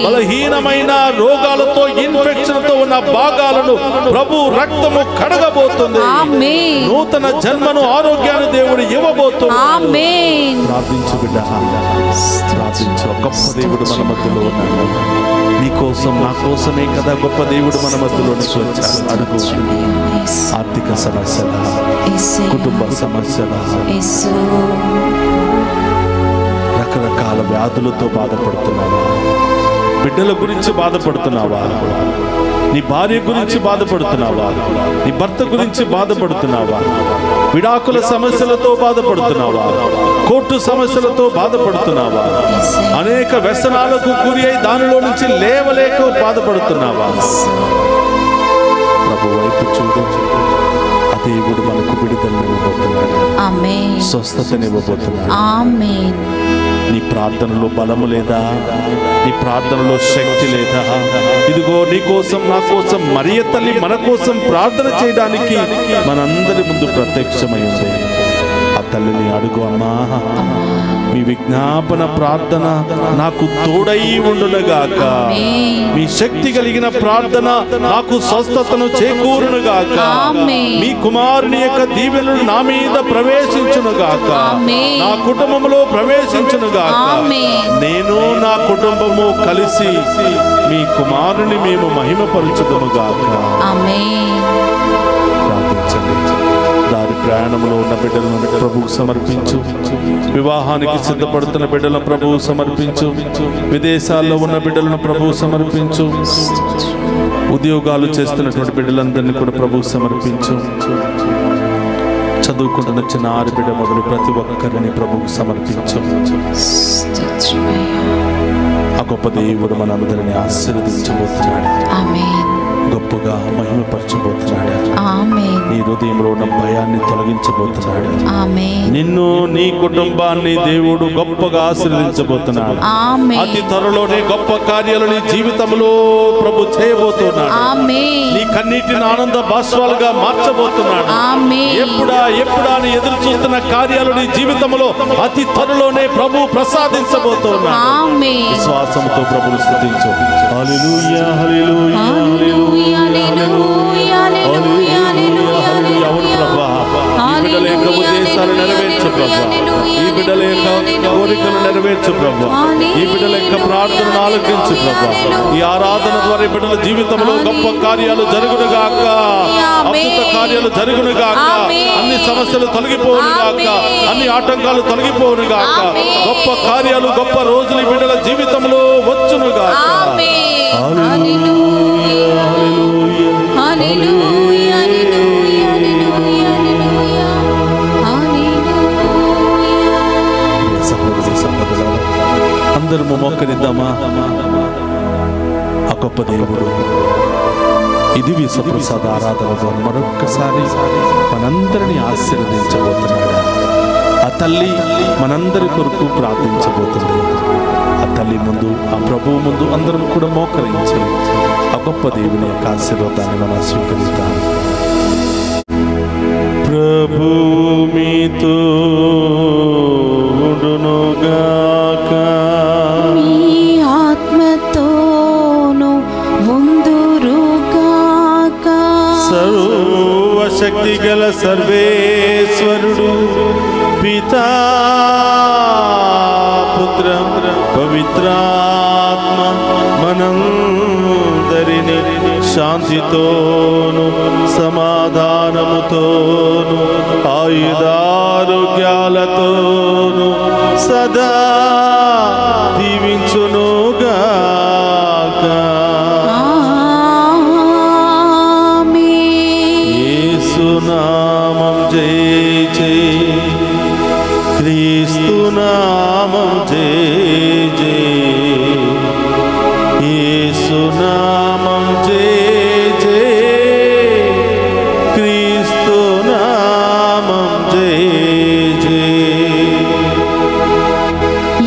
బలహీనమైన రోగాలతో, ఇన్ఫెక్షన్ తో ఉన్న భాగాలను ప్రభు రక్తము కడగబోతుంది. నూతన జన్మను, ఆరోగ్యాన్ని దేవుడు ఇవ్వబోతున్నాడు. ప్రార్థించు బిడ్డ, ప్రార్థించు. గొప్ప దేవుడు మన మధ్యలో ఉన్నాడు. నీ కోసం, నా కోసమే కదా గొప్ప దేవుడు మన మధ్యలోనికి వచ్చాడు. అడుగు. ఆర్థిక సమస్యల, కుటుంబ సమస్యల, రకరకాల వ్యాధులతో బాధపడుతున్నావా? బిడ్డల గురించి బాధపడుతున్నావా? నీ భార్య గురించి బాధపడుతున్నావా? నీ భర్త గురించి బాధపడుతున్నావా? విడాకుల సమస్యలతో బాధపడుతున్నావా? కోర్టు సమస్యలతో బాధపడుతున్నావా? అనేక వ్యసనాలకు గురి అయి దానిలో నుంచి లేవలేక బాధపడుతున్నావా? ప్రభు వైపు చూడు. ఆ దేవుడు మనకు విడుదలనివ్వబోతున్నాడు. స్వస్థతనివ్వబోతున్నాడు. నీ ప్రార్థనలో బలము లేదా? నీ ప్రార్థనలో శక్తి లేదా? ఇదిగో నీ కోసం, నా కోసం, మరియ తల్లి మన కోసం ప్రార్థన చేయడానికి మనందరి ముందు ప్రత్యక్షమై ఉంది. ఆ తల్లిని అడుగు, అమ్మా మీ విజ్ఞాపన ప్రార్థన నాకు తోడై ఉండునుగాక, మీ శక్తి కలిగిన ప్రార్థన నాకు స్వస్థతను చేకూరునుగాక, మీ కుమారుని యొక్క దీవెనలు నా మీద ప్రవేశించునుగాక, నా కుటుంబంలో ప్రవేశించునుగాక, నేను నా కుటుంబము కలిసి మీ కుమారుని మేము మహిమపరచుదుముగాక. ప్రార్థించండి. దారి ప్రయాణంలో ఉన్న బిడ్డలను ప్రభువుకు సమర్పించు. వివాహానికి సిద్ధపడుతున్న బిడ్డలను ప్రభువు సమర్పించు. విదేశాల్లో ఉన్న బిడ్డలను ప్రభువు సమర్పించు. ఉద్యోగాలు చేస్తున్నటువంటి బిడ్డలందరినీ కూడా ప్రభువు సమర్పించు. చదువుకుంటున్న చిన్నారి బిడ్డ మొదలు ప్రతి ఒక్కరిని ప్రభువుకు సమర్పించు. ఆ గొప్ప దేవుడు మనందరినీ ఆశీర్వదించబోతున్నాడు. గొప్పగా మహిమపరచబోతున్నాడు. నీ హృదయంలో ఉన్న భయాన్ని తొలగించబోతున్నాడు. నిన్ను, నీ కుటుంబాన్ని దేవుడు గొప్పగా ఆశీర్వదించబోతున్నాడు. అతి త్వరలోనే గొప్ప కార్యాలు నీ జీవితంలో ప్రభు చేయబోతున్నాడు. నీ కన్నీటిని ఆనంద బాష్పాలుగా మార్చబోతున్నాడు. ఎప్పుడా అని ఎదురు చూస్తున్న కార్యాలు నీ జీవితంలో అతి త్వరలోనే ప్రభు ప్రసాదించబోతున్నాడు. విశ్వాసంతో ప్రభుని స్తుతించు. హల్లెలూయా, హల్లెలూయా, హల్లెలూయా, హల్లెలూయా, హల్లెలూయా. అవును ప్రభా, ఈ బిడ్డల యొక్క ఉద్దేశాలు నెరవేర్చు ప్రభా. ఈ బిడ్డల యొక్క కోరికలు నెరవేర్చు ప్రభా. ఈ బిడ్డల యొక్క ప్రార్థనను ఆలకించు ప్రభా. ఈ ఆరాధన ద్వారా ఈ బిడ్డల జీవితంలో గొప్ప కార్యాలు జరుగునుగాక, అద్భుత కార్యాలు జరుగునుగాక, అన్ని సమస్యలు తొలగిపోవునుగాక, అన్ని ఆటంకాలు తొలగిపోవునుగాక, గొప్ప కార్యాలు, గొప్ప రోజులు ఈ బిడ్డల జీవితంలో వచ్చునుగాక. అందరము మోకరిద్దామా? ఆ గొప్ప దేవుడు ఇది విశ్వప్రసాద ఆరాధన ద్వారా మరొక్కసారి మనందరినీ ఆశీర్వదించబోతున్నాడు. ఆ తల్లి మనందరి కొరకు ప్రార్థించబోతుంది. ఆ తల్లి ముందు, ఆ ప్రభువు ముందు అందరం కూడా మోకరించి ఆ గొప్ప దేవుని యొక్క ఆశీర్వాదాన్ని మనం స్వీకరిద్దాం. ప్రభు మీతో ఉండునుగాక, మీ ఆత్మతోను ఉందురుగాక. సర్వశక్తి గల సర్వేశ్వరుడు పితా, పుత్ర, పవిత్రాత్మ మనందరిని శాంతితోను సమాధానముతోను ఆయుధారోగ్యాలతోను సదా దీవించునుగాక. యేసునామం జై జై, క్రీస్తునామం జై జై, యేసునామం జై జై, క్రీస్తునామం జై జై.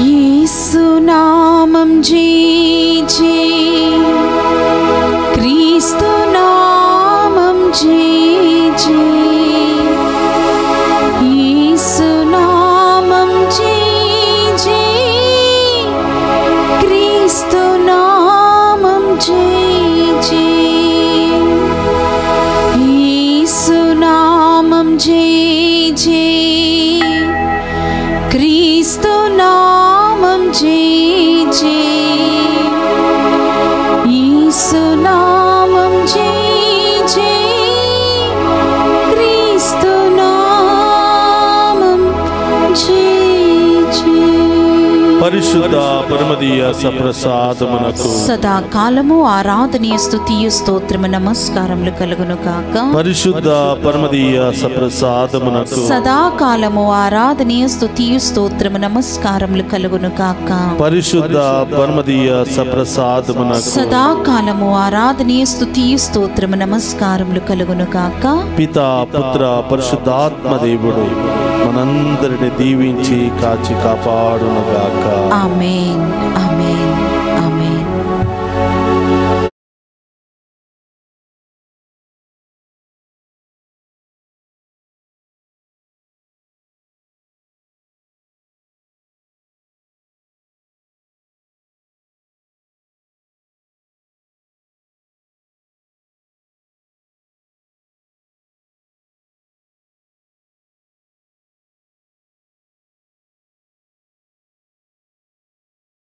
యేసునామం జై జై, క్రీస్తునామం జై జై, యేసునామం జై జై, క్రీస్తునామం జై జై, యేసునామం జై జై, క్రీస్తునామం జై జై, యేసునామం జై జై, క్రీస్తునామం జై జై. పరిశుద్ధ పరమదీయ సప్రసాదమునకు సదాకాలము ఆరాధనీయ స్తుతియు స్తోత్రము నమస్కారములు కలుగును కాక. పరిశుద్ధ పరమదీయ సప్రసాదమునకు సదాకాలము ఆరాధనీయ స్తుతియు స్తోత్రము నమస్కారములు కలుగును కాక. పరిశుద్ధ పరమదీయ సప్రసాదమునకు సదాకాలము ఆరాధనీయ స్తుతియు స్తోత్రము నమస్కారములు కలుగును కాక. పితా, పుత్ర, పరిశుద్ధాత్మ దేవుడు మనందరిని దీవించి కాచి కాపాడునుగాక. ఆమేన్.